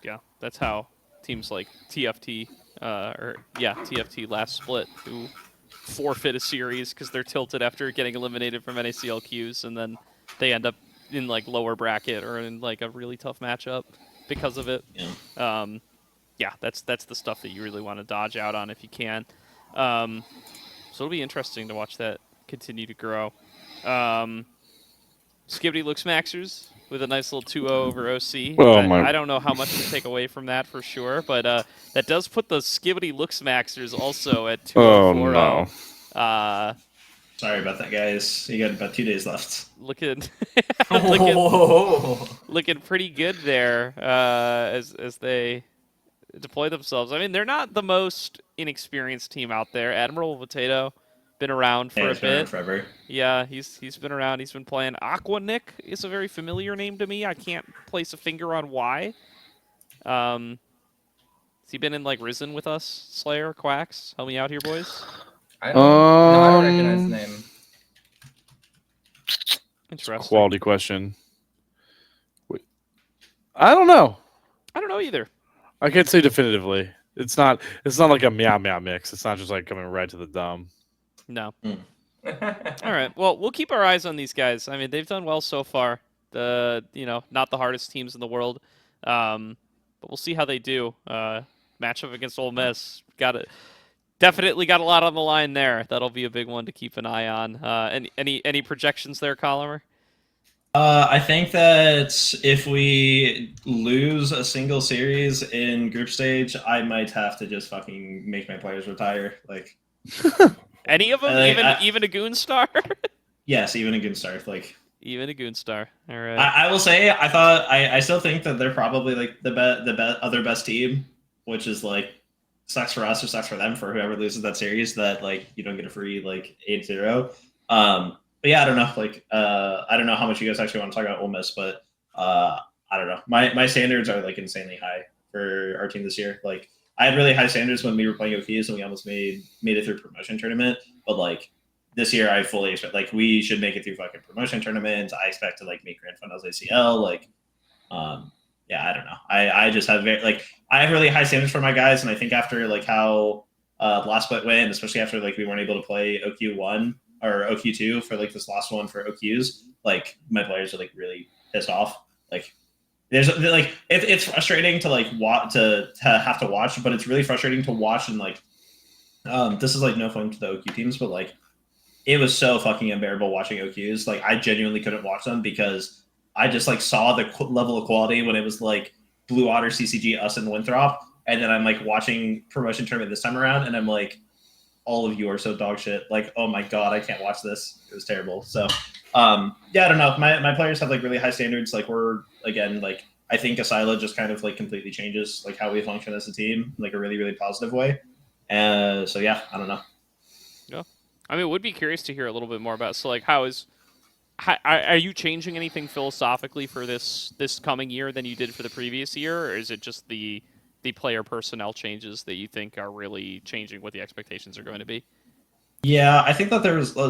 Yeah, that's how teams like TFT, TFT last split, who forfeit a series because they're tilted after getting eliminated from NACLQs, and then they end up in like lower bracket or in like a really tough matchup because of it. Yeah. That's the stuff that you really want to dodge out on if you can. So it'll be interesting to watch that continue to grow. Skibbity looks Maxers with a nice little 2-0 over OC. Oh, I don't know how much to take away from that for sure, but that does put the Skibbity looks Maxers also at 2-0. Oh, no. Sorry about that, guys. You got about 2 days left. Looking Oh. looking pretty good there as they deploy themselves. I mean, they're not the most inexperienced team out there. Admiral Potato been around for a It's been around bit. forever. Yeah, he's been around. He's been playing. Aqua Nick is a very familiar name to me. I can't place a finger on why. Has he been in like Risen with us? Slayer, Quax, help me out here, boys. I don't recognize the name. Interesting. Quality question. Wait. I don't know. I don't know either. I can't say definitively. It's not like a meow meow mix. It's not just like coming right to the dumb. No. All right. Well, we'll keep our eyes on these guys. I mean, they've done well so far. Not the hardest teams in the world, but we'll see how they do. Matchup against Ole Miss, definitely got a lot on the line there. That'll be a big one to keep an eye on. Any projections there, Collamer? I think that if we lose a single series in group stage, I might have to just fucking make my players retire. Like. Any of them? Even a Goon Star? Yes, even a good start. Like even a Goon Star. All right. I will say, I still think that they're probably like the other best team, which is like sucks for us or sucks for them for whoever loses that series that like you don't get a free like 8-0. But yeah, I don't know. Like I don't know how much you guys actually want to talk about Ole Miss, but I don't know. My standards are like insanely high for our team this year. Like I had really high standards when we were playing OQs and we almost made it through promotion tournament. But like this year, I fully expect like we should make it through fucking promotion tournaments. I expect to like make grand finals ACL. Like, yeah, I don't know. I just have I have really high standards for my guys, and I think after like how last split went, especially after like we weren't able to play OQ1 or OQ2 for like this last one for OQs, like my players are like really pissed off. Like there's like it's frustrating to like to have to watch, but it's really frustrating to watch and like this is like no fun to the OQ teams, but like it was so fucking unbearable watching OQs. Like I genuinely couldn't watch them because I just like saw the level of quality when it was like Blue Otter, CCG, us, and Winthrop, and then I'm like watching promotion tournament this time around, and I'm like, all of you are so dog shit. Like, oh my god, I can't watch this. It was terrible. So, yeah, I don't know. My players have like really high standards. Like we're again like I think Asila just kind of like completely changes like how we function as a team, like a really positive way. So yeah, I don't know. Yeah, I mean, would be curious to hear a little bit more about. So like, are you changing anything philosophically for this coming year than you did for the previous year, or is it just the player personnel changes that you think are really changing what the expectations are going to be? Yeah, I think that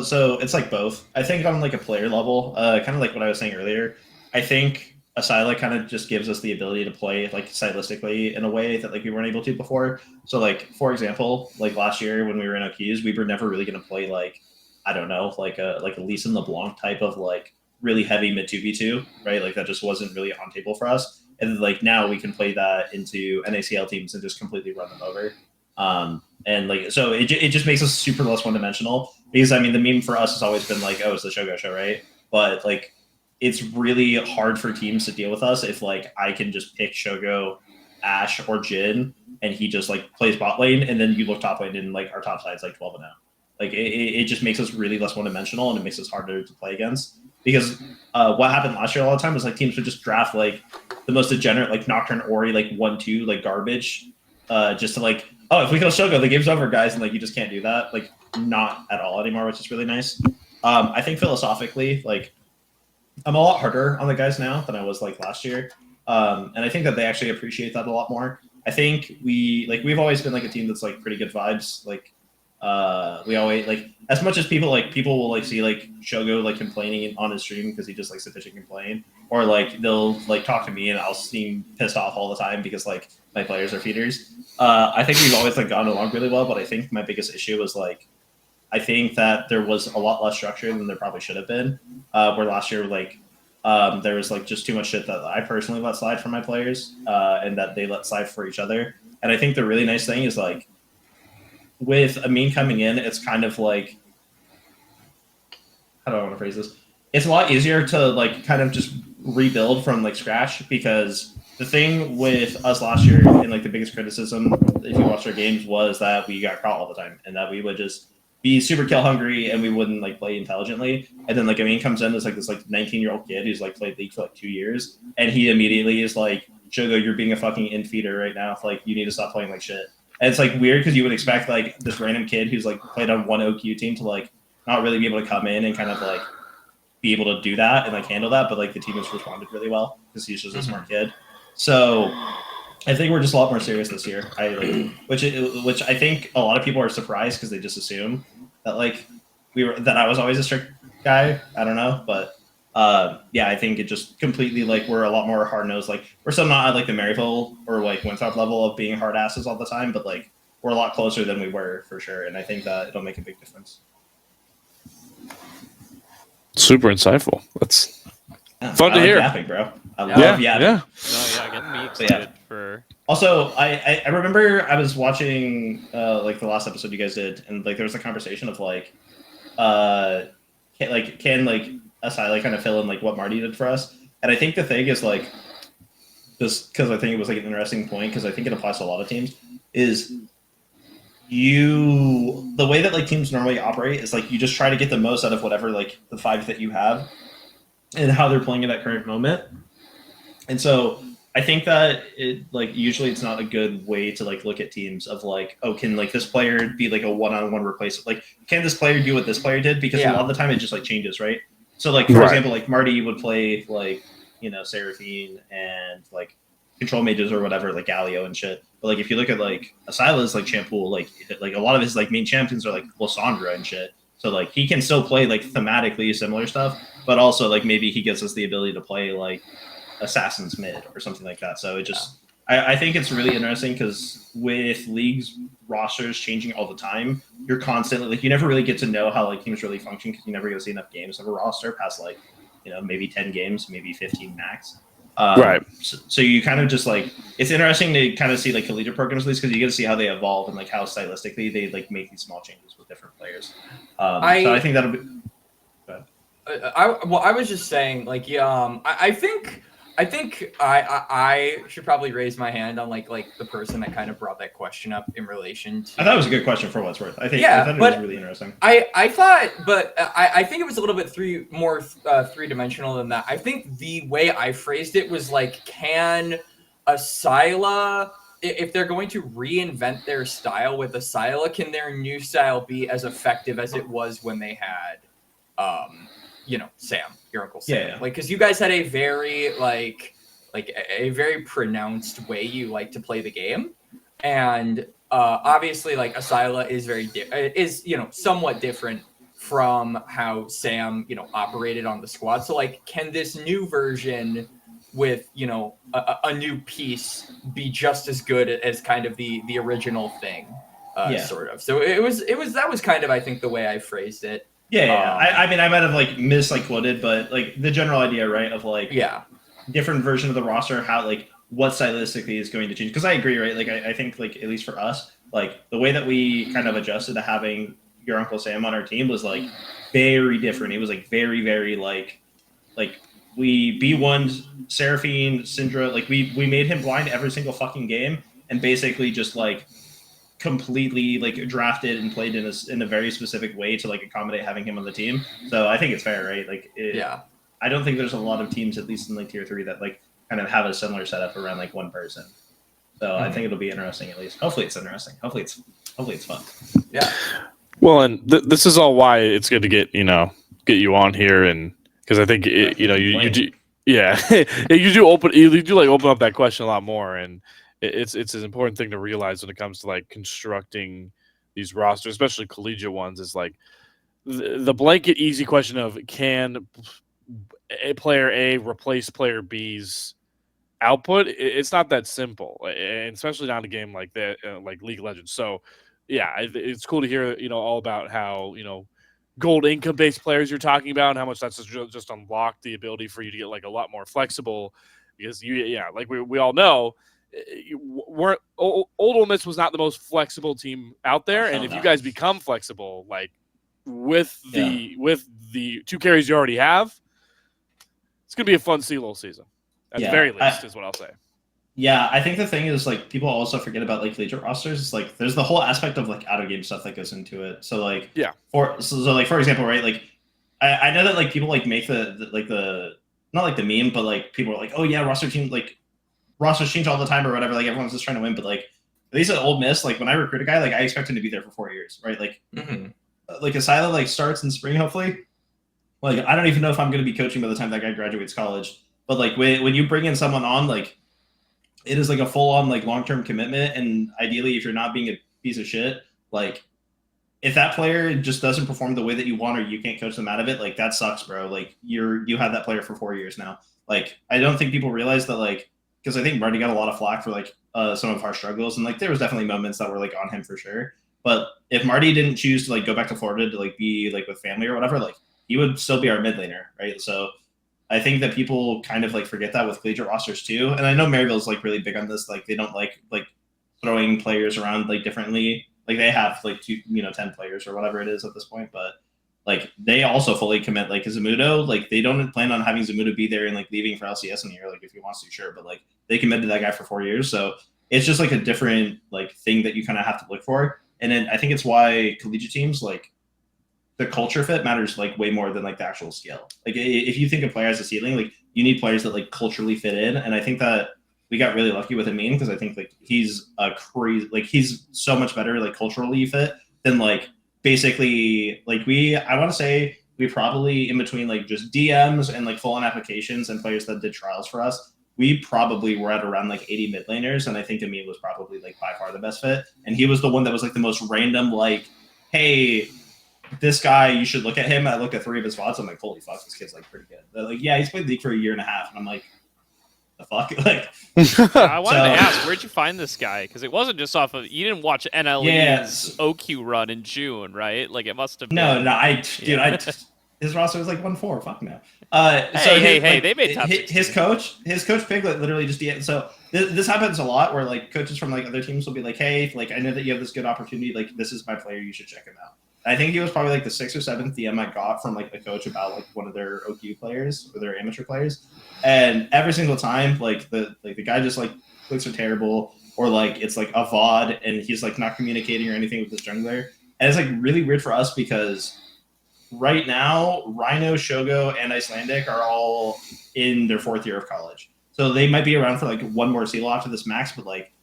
so it's like both. I think on like a player level, kind of like what I was saying earlier, I think Asila kind of just gives us the ability to play like stylistically in a way that like we weren't able to before. So like for example, like last year when we were in OQs, we were never really going to play like I don't know, like a Lee LeBlanc type of like really heavy mid 2v2, right? Like that just wasn't really on table for us. And like now we can play that into NACL teams and just completely run them over. And like so it just makes us super less one dimensional because I mean the meme for us has always been like, oh, it's the Shogo show, right? But like it's really hard for teams to deal with us if like I can just pick Shogo, Ash, or Jin, and he just like plays bot lane, and then you look top lane and like our top side's like 12-0. Like it just makes us really less one dimensional, and it makes us harder to play against. Because what happened last year all the time was like teams would just draft like the most degenerate like Nocturne Ori like 1-2 like garbage, just to like, oh, if we kill Shogo, the game's over, guys, and like you just can't do that. Like not at all anymore, which is really nice. I think philosophically, like I'm a lot harder on the guys now than I was like last year, and I think that they actually appreciate that a lot more. I think we've always been like a team that's like pretty good vibes. Like we always like as much as people will like see like Shogo like complaining on his stream because he just likes to bitch and complain, or like they'll like talk to me and I'll seem pissed off all the time because like my players are feeders. I think we've always like gotten along really well, but I think my biggest issue was like I think that there was a lot less structure than there probably should have been. Where last year like there was like just too much shit that I personally let slide from my players, and that they let slide for each other. And I think the really nice thing is like with Amin coming in, it's kind of like, how do I want to phrase this? It's a lot easier to like kind of just rebuild from like scratch, because the thing with us last year and like the biggest criticism, if you watch our games, was that we got caught all the time and that we would just be super kill hungry and we wouldn't like play intelligently. And then like Amin comes in as like this like 19-year-old kid who's like played League for like 2 years, and he immediately is like, Shogo, you're being a fucking infeeder right now. Like you need to stop playing like shit. And it's like weird because you would expect like this random kid who's like played on one OQ team to like not really be able to come in and kind of like be able to do that and like handle that, but like the team has responded really well because he's just a smart kid. So I think we're just a lot more serious this year. Which I think a lot of people are surprised because they just assume that like that I was always a strict guy. I don't know, but yeah, I think it just completely like we're a lot more hard nosed. Like we're still not at like the Maryville or like Winthrop level of being hard asses all the time, but like we're a lot closer than we were for sure, and I think that it'll make a big difference. Super insightful. That's fun to hear. Yapping, bro. I love yapping. No, yeah, getting me excited for. Also, I remember I was watching like the last episode you guys did, and like there was a conversation of like, can Asila kind of fill in like what Marty did for us. And I think the thing is like, just because I think it was like an interesting point, because I think it applies to a lot of teams, is the way that like teams normally operate is like you just try to get the most out of whatever like the five that you have and how they're playing at that current moment. And so I think that it like usually it's not a good way to like look at teams of like, oh, can like this player be like a one-on-one replacement? Like, can this player do what this player did? Because a lot of the time it just like changes, right? So like for example, like Marty would play like, you know, Seraphine and like control mages or whatever, like Galio and shit. But like if you look at like Asyla's like Champool, like a lot of his like main champions are like Lysandra and shit. So like he can still play like thematically similar stuff, but also like maybe he gives us the ability to play like Assassin's mid or something like that. So it just I think it's really interesting because with leagues rosters changing all the time, you're constantly like you never really get to know how like teams really function because you never get to see enough games of a roster past like maybe 10 games, maybe 15 max. Right. So you kind of just like it's interesting to kind of see like collegiate programs at least because you get to see how they evolve and like how stylistically they like make these small changes with different players. So I think that'll be. I was just saying like I think I should probably raise my hand on like the person that kind of brought that question up in relation to. I thought it was a good question for what it's worth. I thought it was really interesting. I thought, but I think it was a little bit more three-dimensional than that. I think the way I phrased it was like, can Asyla, if they're going to reinvent their style with Asyla, can their new style be as effective as it was when they had, Sam, your Uncle Sam? Yeah. Like, because you guys had a very a very pronounced way you like to play the game, and obviously like Asyla is somewhat different from how Sam operated on the squad. So like, can this new version with a new piece be just as good as kind of the original thing, sort of? So that was kind of, I think, the way I phrased it. Yeah. I mean, I might have like misquoted, but like the general idea, right, of like different version of the roster, how like what stylistically is going to change. Because I agree, right? Like I think like at least for us, like the way that we kind of adjusted to having your Uncle Sam on our team was like very different. It was like very, very like we B1'd Seraphine, Syndra, like we made him blind every single fucking game and basically just like completely like drafted and played in a very specific way to like accommodate having him on the team. So I think it's fair, right? Like I don't think there's a lot of teams, at least in like tier 3, that like kind of have a similar setup around like one person. So I think it'll be interesting at least. Hopefully it's interesting. Hopefully it's fun. Yeah. Well, and this is all why it's good to get you on here, and because I think you do, you do open up that question a lot more, and it's an important thing to realize when it comes to like constructing these rosters, especially collegiate ones. Is like the blanket easy question of, can a player A replace player B's output? It's not that simple, and especially not in a game like that, like League of Legends. So yeah, it's cool to hear all about how gold income based players you're talking about, and how much that's just unlocked the ability for you to get like a lot more flexible, because like we all know, Old Ole Miss was not the most flexible team out there, and if you guys become flexible, like with the 2 carries you already have, it's gonna be a fun little season at the very least, is what I'll say. Yeah, I think the thing is like people also forget about like collegiate rosters. It's like there's the whole aspect of like out of game stuff that goes into it. So like for example, right, like I know that like people like make the not like the meme, but like people are like, oh yeah, rosters change all the time or whatever. Like everyone's just trying to win, but like at least at Ole Miss, like when I recruit a guy, like I expect him to be there for 4 years, right? Like like Asyla like starts in spring, hopefully. Like I don't even know if I'm going to be coaching by the time that guy graduates college. But like when you bring in someone on, like it is like a full on like long term commitment, and ideally, if you're not being a piece of shit, like if that player just doesn't perform the way that you want, or you can't coach them out of it, like that sucks, bro. Like you had that player for 4 years now. Like I don't think people realize that, like, because I think Marty got a lot of flack for like some of our struggles, and like there was definitely moments that were like on him for sure. But if Marty didn't choose to like go back to Florida to like be like with family or whatever, like he would still be our mid laner, right? So I think that people kind of like forget that with collegiate rosters too. And I know Maryville's like really big on this. Like they don't like throwing players around like differently. Like they have like 10 players or whatever it is at this point, but like they also fully commit like Zamudo. Like they don't plan on having Zamudo be there and like leaving for LCS in a year. Like if he wants to, sure, but like they committed to that guy for 4 years. So it's just like a different like thing that you kind of have to look for. And then I think it's why collegiate teams, like the culture fit matters like way more than like the actual skill. Like if you think a player has a ceiling, like you need players that like culturally fit in. And I think that we got really lucky with Amin, because I think like he's a crazy, like he's so much better like culturally fit than like basically like I want to say we probably in between like just DMs and like full on applications and players that did trials for us, we probably were at around like 80 mid laners, and I think Amin was probably like by far the best fit. And he was the one that was like the most random, like, hey, this guy, you should look at him. I look at 3 of his VODs, I'm like, holy fuck, this kid's like pretty good. They're like, yeah, he's played League for a year and a half, and I'm like, the fuck? Like, I wanted to ask, where'd you find this guy? Because it wasn't just off of, you didn't watch NLE's OQ run in June, right? Like, it must have been. No, his roster was like 1-4. Fuck no. Hey, they made top 16. His coach Piglet literally just so this happens a lot where like coaches from like other teams will be like, hey, like I know that you have this good opportunity, like this is my player, you should check him out. I think he was probably like the 6th or 7th DM I got from like a coach about like one of their OQ players or their amateur players, and every single time like the guy just like clicks are terrible, or like it's like a VOD and he's like not communicating or anything with his jungler, and it's like really weird for us because right now Rhino, Shogo, and Icelandic are all in their 4th year of college, so they might be around for like one more CELO after this max, but like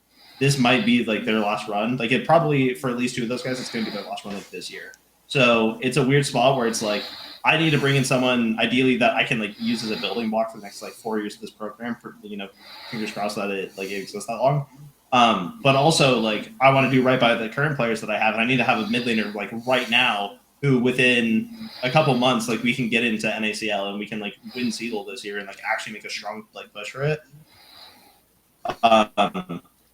this might be like their last run. Like it probably for at least 2 of those guys, it's going to be their last run like this year. So it's a weird spot where it's like I need to bring in someone ideally that I can like use as a building block for the next like 4 years of this program. For fingers crossed that it exists that long. But also like I want to do right by the current players that I have, and I need to have a mid laner like right now who within a couple months like we can get into NACL and we can like win CELO this year and like actually make a strong like push for it.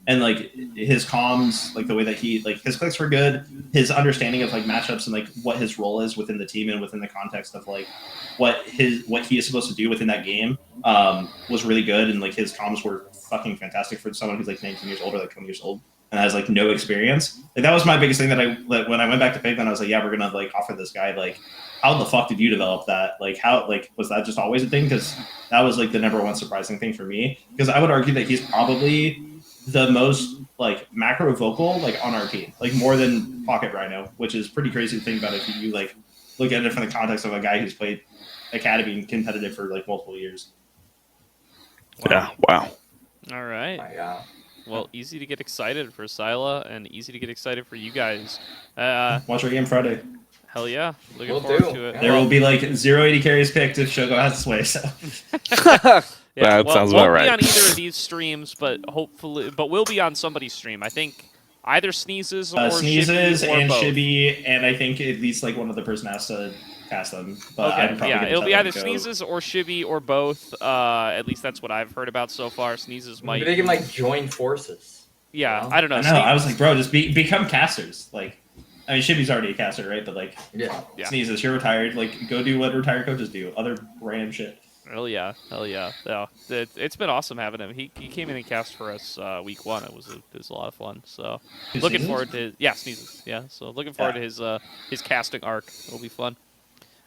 And like his comms, like the way that he like his clicks were good, his understanding of like matchups and like what his role is within the team and within the context of like what he is supposed to do within that game was really good, and like his comms were fucking fantastic for someone who's like 19 years old or like 20 years old and has like no experience. Like that was my biggest thing that when I went back to Pig, then I was like, yeah, we're gonna like offer this guy, like how the fuck did you develop that? Like how like was that just always a thing? Because that was like the number one surprising thing for me, because I would argue that he's probably the most like macro vocal like on our team, like more than Pocket Rhino, which is pretty crazy to think about if you like look at it from the context of a guy who's played academy and competitive for like multiple years. Yeah, wow. All right. Well, easy to get excited for Sila and easy to get excited for you guys. Watch our game Friday. Hell yeah. Looking forward to it. There will be like 0 AD carries picked if Shogo has his way, so yeah, that sounds about right. Won't be on either of these streams, but we'll be on somebody's stream. I think either Sneezes or Sneezes Shibby or and both. Shibby, and I think at least like one other person has to cast them. But Okay, I'm probably gonna it'll tell be them either to go. Sneezes or Shibby or both. At least that's what I've heard about so far. Sneezes might. Maybe they can like join forces. Yeah, Well, I don't know. I know. I was like, bro, just become casters. Like, I mean, Shibby's already a caster, right? But like, Yeah. Sneezes, you're retired. Like, go do what retired coaches do. Other random shit. Hell yeah. Yeah, it's been awesome having him. He came in and cast for us week 1. It was a lot of fun. So looking forward to Sneezes. Yeah, so looking forward to his casting arc. It'll be fun.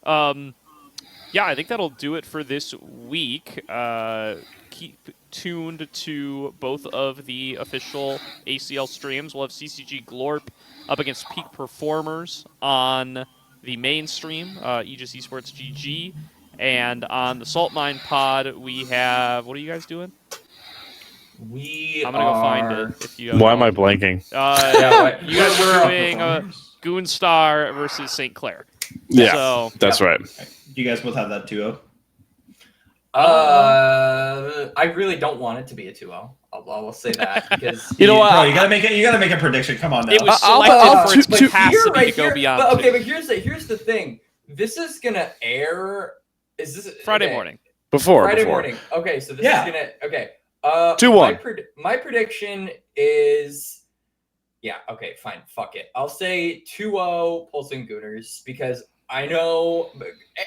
Yeah, I think that'll do it for this week. Keep tuned to both of the official ACL streams. We'll have CCG Glorp up against Peak Performers on the main stream, Aegis Esports GG. And on the Salt Mine pod, we have... What are you guys doing? I'm going to go find it. If you Why am I blanking? You guys are doing Goonstar versus St. Clair. Yeah, so, that's right. You guys both have that 2-0? I really don't want it to be a 2-0. I'll say that because You know what? Bro, you gotta make a prediction. Come on now. It was I'll- selected for its but capacity to go beyond. But, okay, 2. but here's the thing. This is gonna air. Is this Friday okay. morning. Friday morning. Okay, so this is gonna. Okay. 2-1. My prediction is. Yeah. Okay. Fine. Fuck it. I'll say 2-0 Pulsing Gooners because I know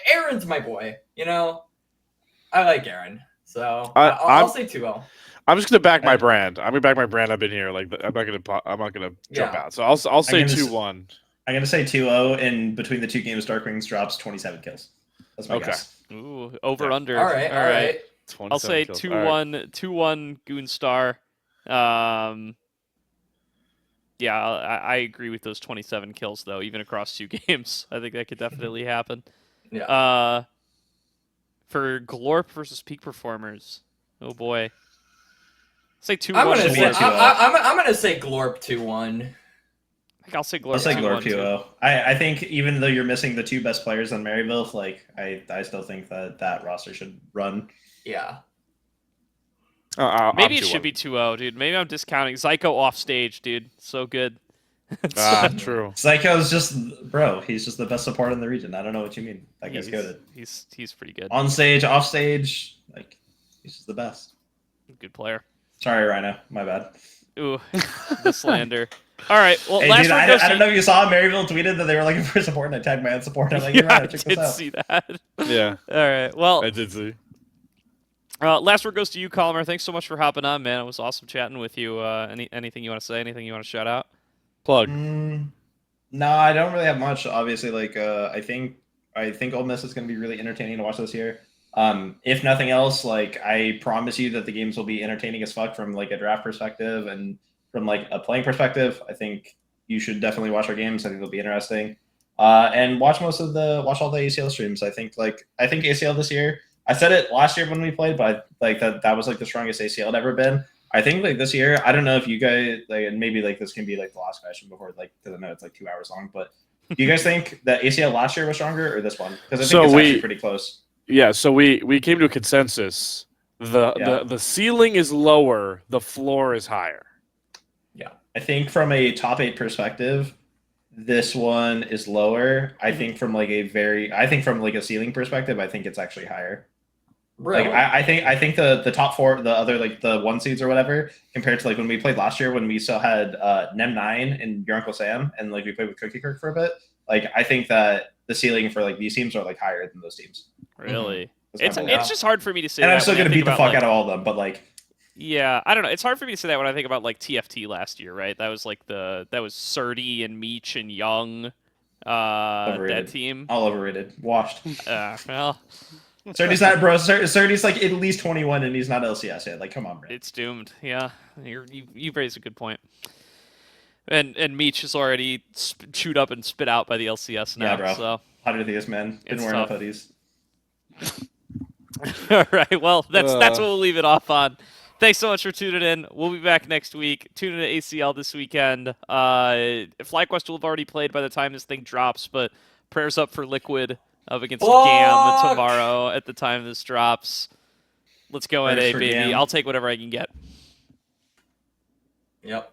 Aaron's my boy. You know, I like Aaron, so I'll say 2-0. I'm just gonna back my brand. I'm gonna back my brand. I've been here. Like I'm not gonna jump out. So I'll say 2-1. I'm gonna say 2-0, and between the 2 games, Dark Wings drops 27 kills. That's my guess. Ooh, over under. All right. I'll say 2-1 Goonstar. Yeah, I agree with those 27 kills though, even across 2 games. I think that could definitely happen. Yeah. For Glorp versus Peak Performers, oh boy. Say 2-1. I'm gonna say Glorp 2-1. I think I'll say Glorp. I'll say 2-1 Glorp too. 2-0. I think even though you're missing the 2 best players on Maryville, like I still think that roster should run. Yeah. Maybe it should be 2-0, dude. Maybe I'm discounting. Zyko off stage, dude. So good. True. Zyko's just, bro, he's just the best support in the region. I don't know what you mean. That guy's good. He's pretty good. On stage, off stage, like, he's just the best. Good player. Sorry, Rhino. My bad. Ooh, the slander. All right. Well, Hey, last dude, one I goes don't know if you saw Maryville tweeted that they were looking for support, and I tagged my own support. I'm like, you're right, check I this did out. see that. Yeah. All right. Well, I did see. last word goes to you, Collamer. Thanks so much for hopping on, man. It was awesome chatting with you. Anything you want to say? Anything you want to shout out? Plug. No, I don't really have much. Obviously, like I think Ole Miss is going to be really entertaining to watch this year. If nothing else, like I promise you that the games will be entertaining as fuck from like a draft perspective and from like a playing perspective. I think you should definitely watch our games. I think they'll be interesting. And watch all the ACL streams. I think ACL this year. I said it last year when we played, but like that was like the strongest ACL had ever been. I think like this year, I don't know if you guys like, and maybe like this can be like the last question before like because I know it's like 2 hours long, but do you guys think that ACL last year was stronger or this one? Because I think it's actually pretty close. Yeah, so we came to a consensus. The ceiling is lower, the floor is higher. Yeah, I think from a top 8 perspective, this one is lower. I think from like a ceiling perspective, I think it's actually higher. Really? Like I think the top 4, the other like the 1 seeds or whatever, compared to like when we played last year when we still had Nem9 and your Uncle Sam and like we played with Cookie Kirk for a bit. Like I think that the ceiling for like these teams are like higher than those teams. Really? Mm-hmm. It's just hard for me to say. And that I'm still when I gonna think beat the about, fuck like, out of all of them, but like. Yeah, I don't know. It's hard for me to say that when I think about like TFT last year, right? That was like that was Surdy and Meech and Young, that team. All overrated. Washed. Well, Surdy's not, bro. Surdy's like at least 21 and he's not LCS yet. Like, come on, bro. it's doomed. Yeah, you raised a good point. And Meech is already chewed up and spit out by the LCS now. Yeah, bro. So Hotter these, man. Been It's wearing tough. up hoodies. all right, well that's what we'll leave it off on. Thanks so much for tuning in. We'll be back next week. Tune in to ACL this weekend. FlyQuest will have already played by the time this thing drops, but prayers up for Liquid up against GAM tomorrow at the time this drops. Let's go at A, baby. GAM. I'll take whatever I can get. Yep.